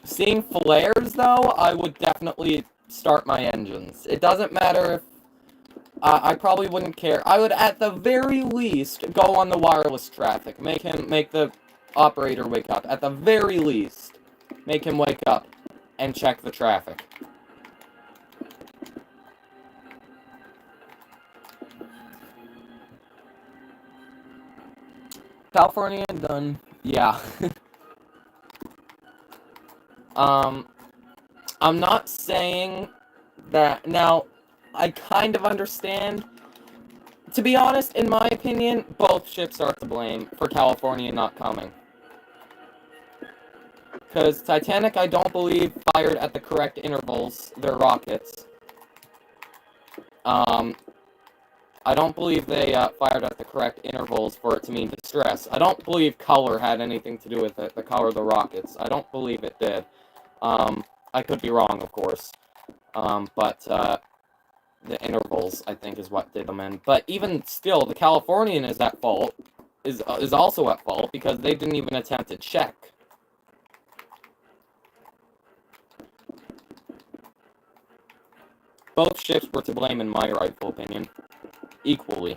Seeing flares, though, I would definitely start my engines. It doesn't matter if, I probably wouldn't care. I would, at the very least, go on the wireless traffic. Make the operator wake up. At the very least, make him wake up and check the traffic. California done. Yeah. I'm not saying that. Now, I kind of understand. To be honest, in my opinion, both ships are to blame for California not coming. Because Titanic, I don't believe, fired at the correct intervals their rockets. I don't believe they fired at the correct intervals for it to mean distress. I don't believe color had anything to do with it, the color of the rockets. I don't believe it did. I could be wrong, of course. But the intervals, I think, is what did them in. But even still, the Californian is at fault. Is also at fault because they didn't even attempt to check. Both ships were to blame, in my rightful opinion. Equally.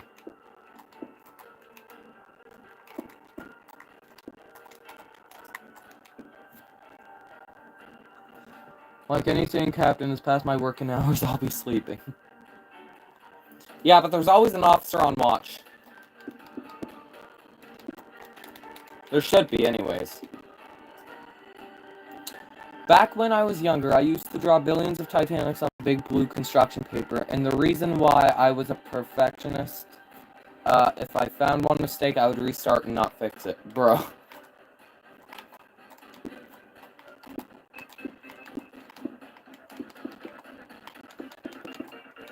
Like anything, Captain, is past my working hours, I'll be sleeping. Yeah, but there's always an officer on watch. There should be, anyways. Back when I was younger, I used to draw billions of Titanics on big blue construction paper, and the reason why I was a perfectionist, if I found one mistake, I would restart and not fix it. Bro.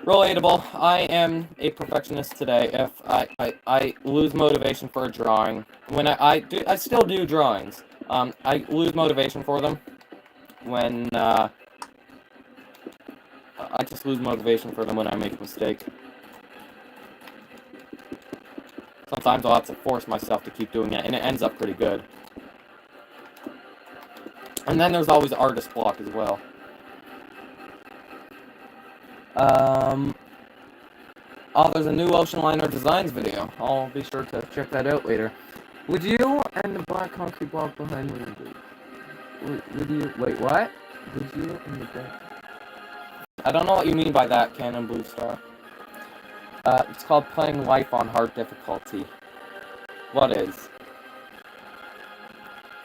Relatable. I am a perfectionist today. If I lose motivation for a drawing, when I still do drawings. I lose motivation for them when I just lose motivation for them when I make a mistake. Sometimes I'll have to force myself to keep doing it, and it ends up pretty good. And then there's always artist block as well. Oh, there's a new Ocean Liner Designs video. I'll be sure to check that out later. Would you and the black concrete block behind me would you, wait, what? Would you and the black... I don't know what you mean by that, Canon Blue Star. It's called playing life on hard difficulty. What is?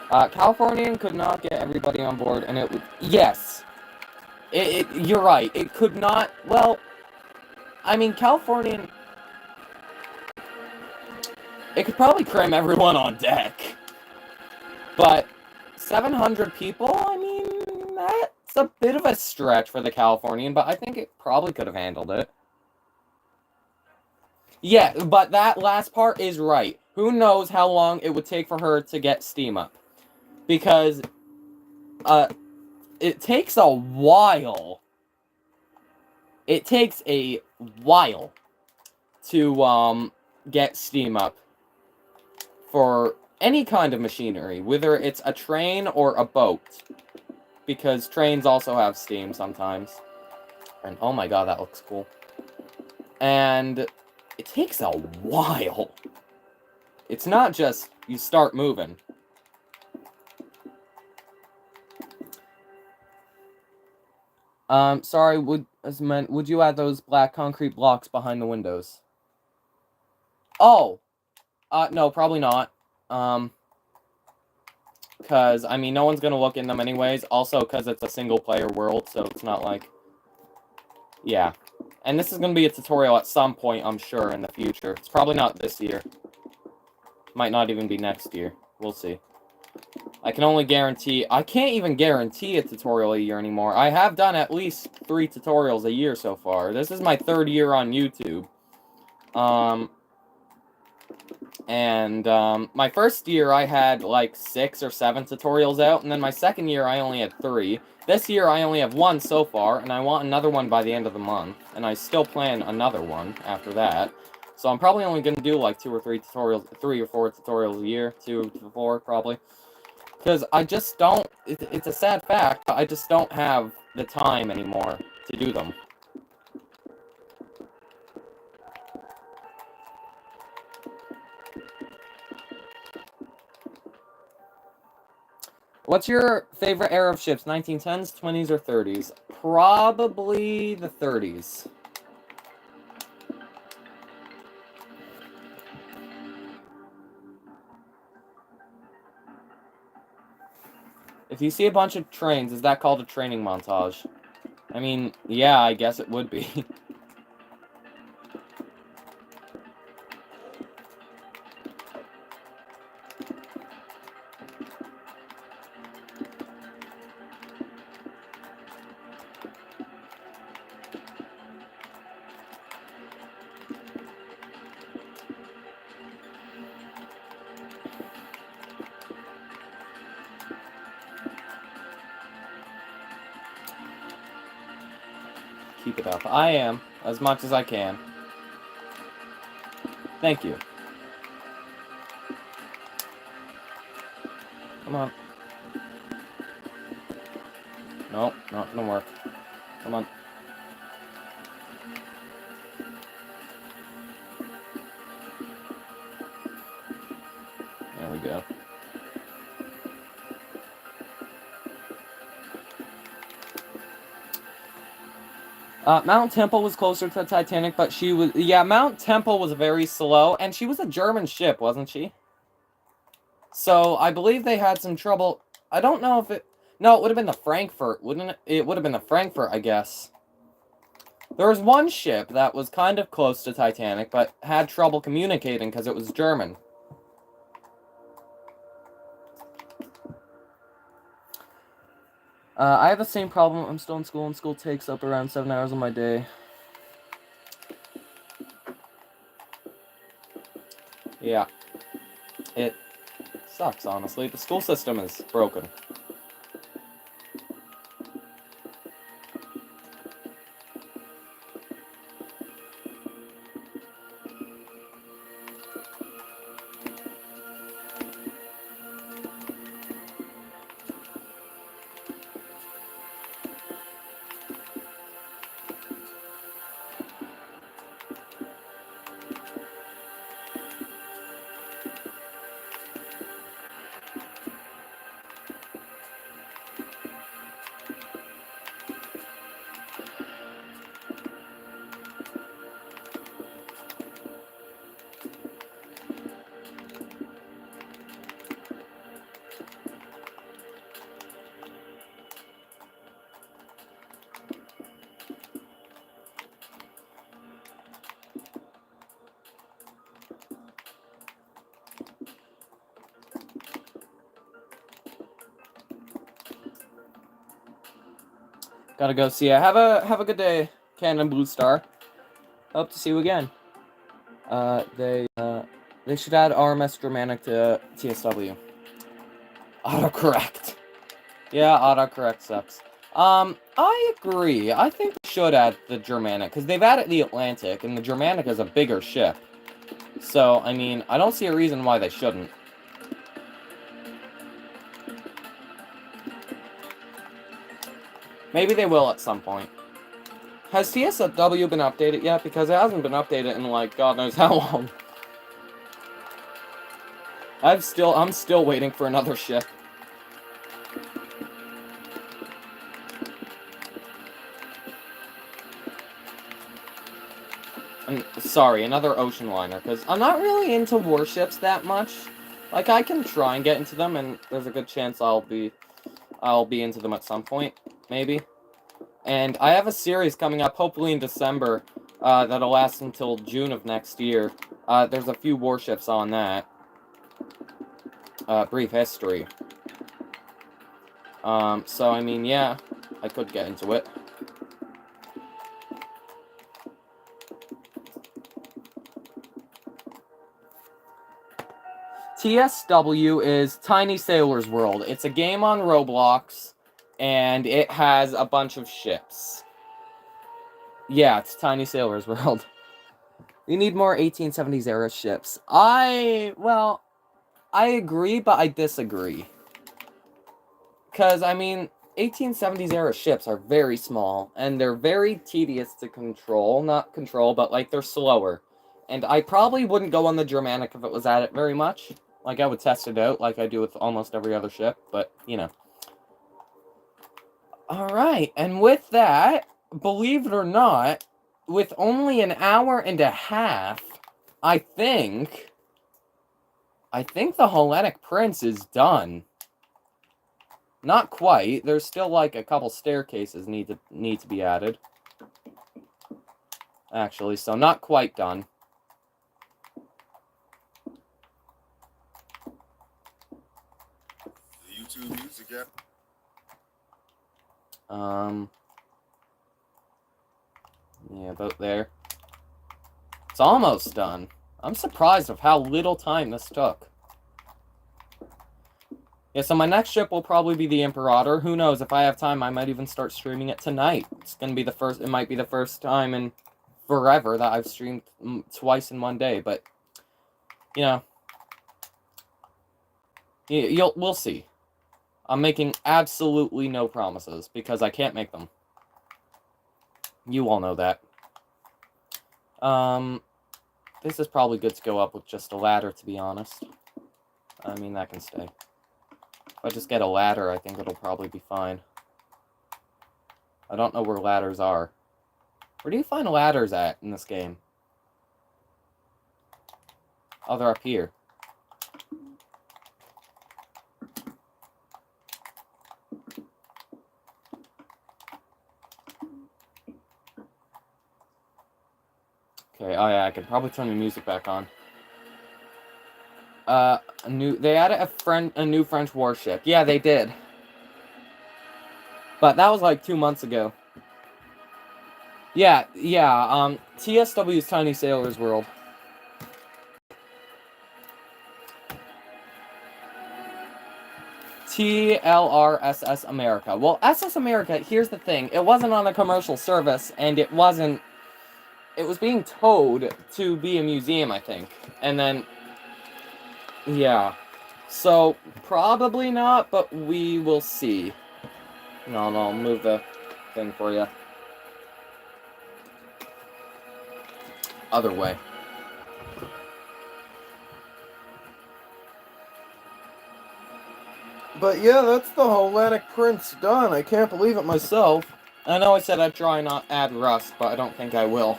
Californian could not get everybody on board, and it would... Yes! You're right. It could not... Well, I mean, Californian... It could probably cram everyone on deck. But 700 people? I mean, that's a bit of a stretch for the Californian, but I think it probably could have handled it. Yeah, but that last part is right. Who knows how long it would take for her to get steam up. Because, it takes a while it takes a while to get steam up for any kind of machinery, whether it's a train or a boat, because trains also have steam sometimes. And oh my god, that looks cool. And it takes a while. It's not just you start moving. Sorry, would you add those black concrete blocks behind the windows? Oh! No, probably not. Because, I mean, no one's gonna look in them anyways. Also, because it's a single-player world, so it's not like... Yeah. And this is gonna be a tutorial at some point, I'm sure, in the future. It's probably not this year. Might not even be next year. We'll see. I can only guarantee... I can't even guarantee a tutorial a year anymore. I have done at least 3 tutorials a year so far. This is my 3rd year on YouTube. My first year I had like 6 or 7 tutorials out, and then my second year I only had 3. This year I only have 1 so far, and I want another one by the end of the month, and I still plan another one after that. So I'm probably only gonna do like 2 or 3 tutorials, 3 or 4 tutorials a year, 2 to 4 probably. Because I just don't, it's a sad fact, but I just don't have the time anymore to do them. What's your favorite era of ships? 1910s, 20s, or 30s? Probably the 30s. If you see a bunch of trains, is that called a training montage? I mean, yeah, I guess it would be. Keep it up. I am, as much as I can. Thank you. Come on. Nope, not gonna work. Come on. There we go. Mount Temple was closer to Titanic, but she was... Yeah, Mount Temple was very slow, and she was a German ship, wasn't she? So, I believe they had some trouble... I don't know if it... No, it would have been the Frankfurt, wouldn't it? It would have been the Frankfurt, I guess. There was one ship that was kind of close to Titanic, but had trouble communicating because it was German. I have the same problem. I'm still in school, and school takes up around 7 hours of my day. Yeah. It sucks, honestly. The school system is broken. Gotta go see ya. Have a good day, Cannon Blue Star. Hope to see you again. They should add RMS Germanic to TSW. Autocorrect. Yeah, autocorrect sucks. I agree. I think they should add the Germanic, because they've added the Atlantic, and the Germanic is a bigger ship. So, I mean, I don't see a reason why they shouldn't. Maybe they will at some point. Has TSW been updated yet? Because it hasn't been updated in, like, God knows how long. I'm still waiting for another ship. Sorry, another ocean liner, because I'm not really into warships that much. Like, I can try and get into them, and there's a good chance I'll be into them at some point, maybe. And I have a series coming up, hopefully in December, that'll last until June of next year. There's a few warships on that. Brief history. So, I mean, yeah, I could get into it. TSW is Tiny Sailor's World. It's a game on Roblox, and it has a bunch of ships. Yeah, it's Tiny Sailor's World. We need more 1870s era ships. Well, I agree, but I disagree. Because, I mean, 1870s era ships are very small, and they're very tedious to control. Not control, but, like, they're slower. And I probably wouldn't go on the Germanic if it was at it very much. Like, I would test it out, like I do with almost every other ship, but, you know. Alright, and with that, believe it or not, with only an hour and a half, I think the Hellenic Prince is done. Not quite. There's still, like, a couple staircases need to be added. Actually, so not quite done. YouTube music app. Yeah, about there. It's almost done. I'm surprised of how little time this took. Yeah, so my next ship will probably be the Imperator. Who knows, if I have time, I might even start streaming it tonight. It might be the first time in forever that I've streamed twice in one day, but, you know, we'll see. I'm making absolutely no promises, because I can't make them. You all know that. This is probably good to go up with just a ladder, to be honest. I mean, that can stay. If I just get a ladder, I think it'll probably be fine. I don't know where ladders are. Where do you find ladders at in this game? Oh, they're up here. Okay, oh yeah, I could probably turn the music back on. They added a new French warship. Yeah, they did. But that was like 2 months ago. Yeah, TSW's Tiny Sailor's World. TLRSS America. Well, SS America, here's the thing. It wasn't on a commercial service, and it was being towed to be a museum, I think. And then, yeah. So, probably not, but we will see. No, I'll move the thing for you. Other way. But yeah, that's the Hellenic Prince done. I can't believe it myself. I know I said I'd try not add rust, but I don't think I will.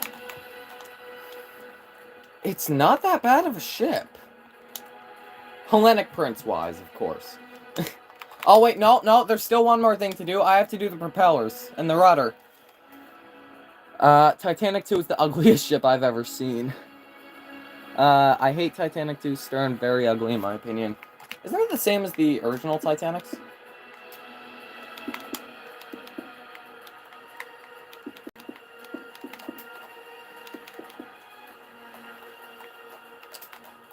It's not that bad of a ship. Hellenic Prince-wise, of course. Oh, wait, no, there's still one more thing to do. I have to do the propellers and the rudder. Titanic 2 is the ugliest ship I've ever seen. I hate Titanic 2's stern, very ugly in my opinion. Isn't it the same as the original Titanics?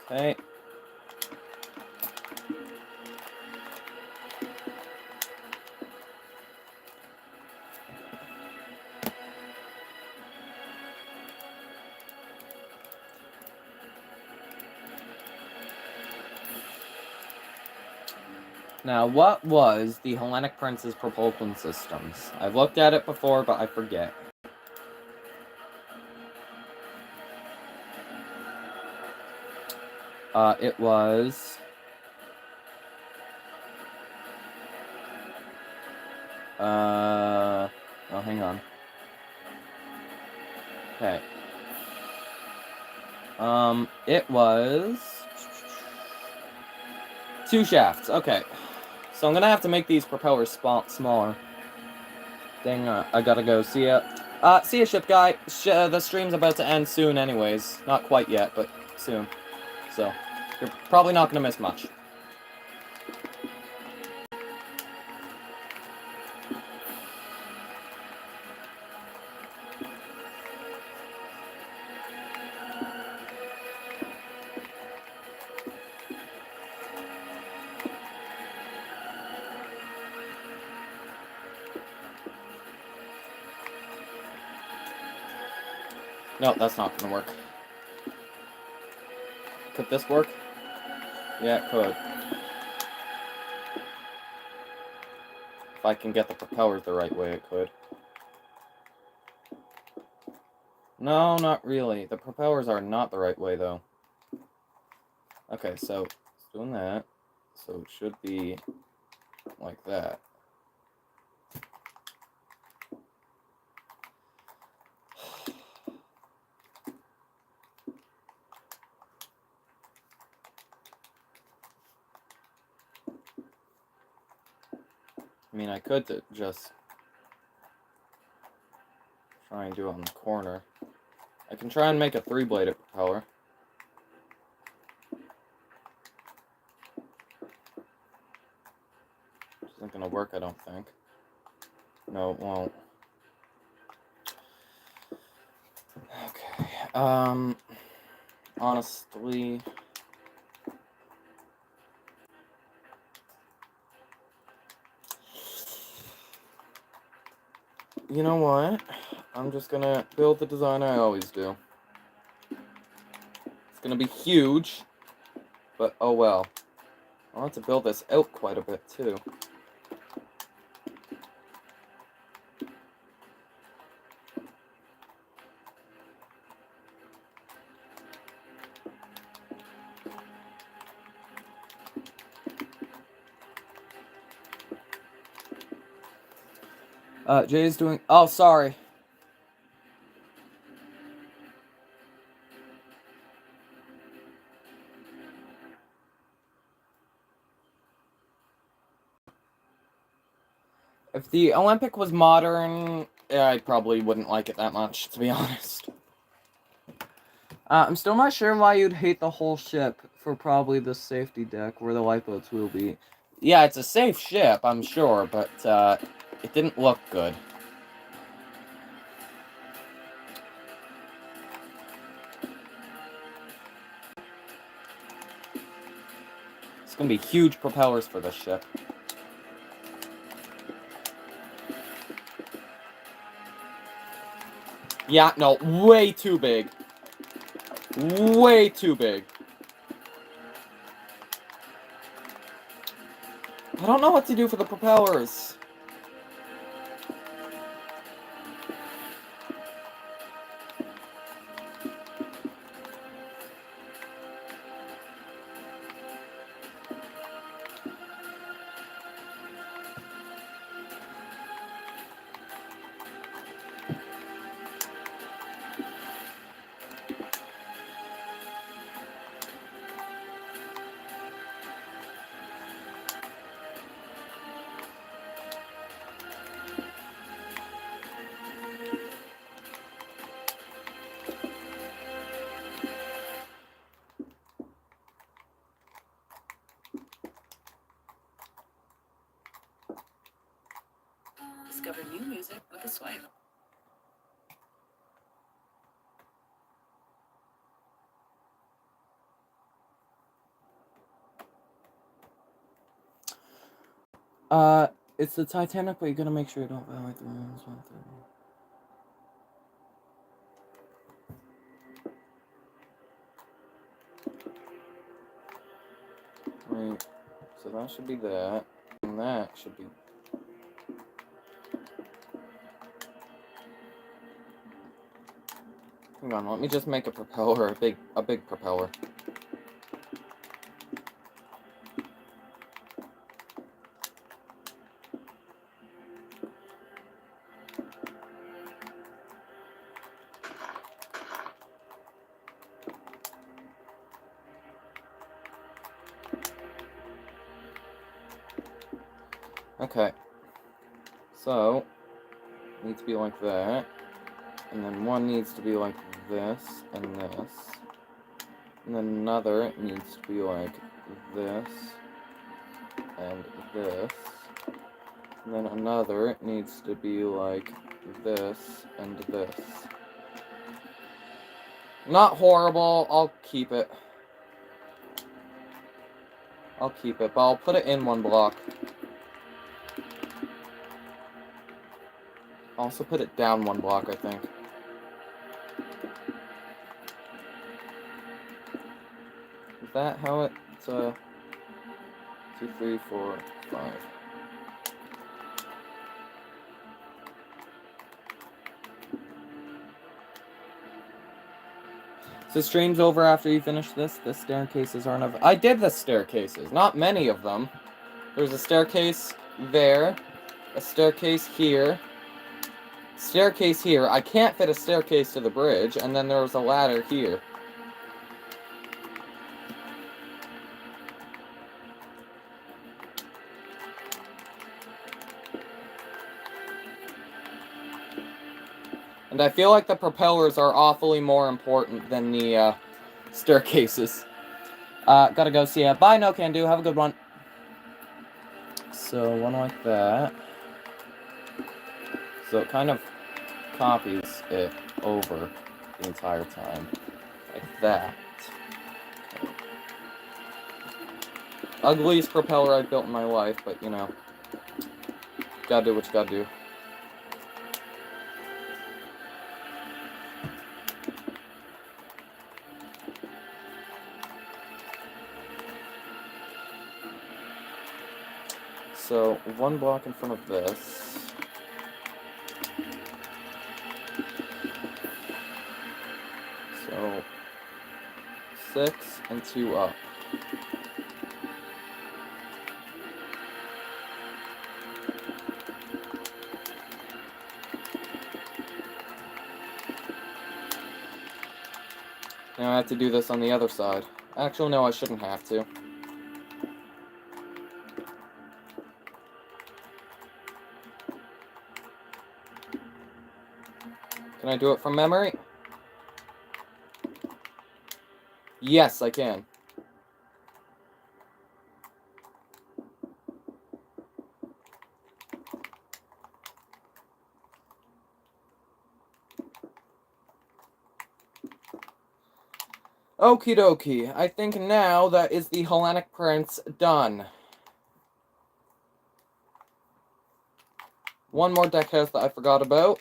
Okay. Now, what was the Hellenic Prince's propulsion systems? I've looked at it before, but I forget. It was... oh, hang on. Okay. It was... 2 shafts, okay. So I'm gonna have to make these propellers smaller. Dang, I gotta go. See ya. See ya, ship guy. The stream's about to end soon anyways. Not quite yet, but soon. So, you're probably not gonna miss much. No, that's not gonna work. Could this work? Yeah, it could. If I can get the propellers the right way, it could. No, not really. The propellers are not the right way, though. Okay, so it's doing that. So it should be like that. I mean, I could just try and do it on the corner. I can try and make a 3-bladed propeller. Which isn't gonna work, I don't think. No, it won't. Okay, honestly... You know what? I'm just gonna build the design I always do. It's gonna be huge, but oh well. I'll have to build this out quite a bit, too. Jay's doing... Oh, sorry. If the Olympic was modern, I probably wouldn't like it that much, to be honest. I'm still not sure why you'd hate the whole ship for probably the safety deck where the lifeboats will be. Yeah, it's a safe ship, I'm sure, but, it didn't look good. It's gonna be huge propellers for this ship. Yeah, no, way too big. Way too big. I don't know what to do for the propellers. Discover new music with a swipe. It's the Titanic, but you gotta make sure you don't violate the rules. Right, so that should be that. And that should be... Hang on, let me just make a propeller, a big propeller. Okay. So, needs to be like that. And then one needs to be like this and this. And then another needs to be like this and this. And then another needs to be like this and this. Not horrible, I'll keep it. I'll keep it, but I'll put it in one block. I'll also put it down one block, I think. Is that how it's, 2, 3, 4, 5. So stream's over after you finish this? The staircases aren't of... I did the staircases, not many of them. There's a staircase there, a staircase here, staircase here. I can't fit a staircase to the bridge, and then there was a ladder here. And I feel like the propellers are awfully more important than the staircases. Gotta go see ya. Bye, no can do. Have a good one. So, one like that. So it kind of copies it over the entire time. Like that. Okay. Ugliest propeller I've built in my life, but you know. Gotta do what you gotta do. So, one block in front of this. So, 6 and 2 up. Now I have to do this on the other side. Actually, no, I shouldn't have to. Can I do it from memory? Yes, I can. Okie dokie. I think now that is the Hellenic Prince done. One more deck house that I forgot about.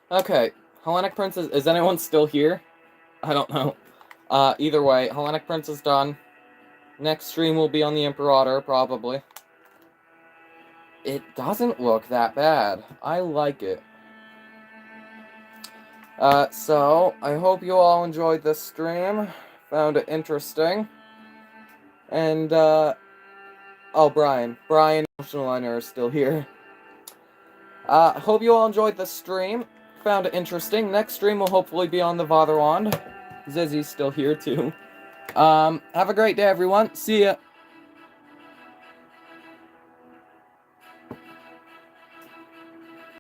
Okay, Hellenic Prince is anyone still here? I don't know. Either way, Hellenic Prince is done. Next stream will be on the Imperator, probably. It doesn't look that bad. I like it. So, I hope you all enjoyed this stream. Found it interesting. And, oh, Brian. Brian, Emotional Liner, is still here. Hope you all enjoyed this stream. Found it interesting. Next stream will hopefully be on the Vaterland. Zizzy's still here, too. Have a great day, everyone. See ya.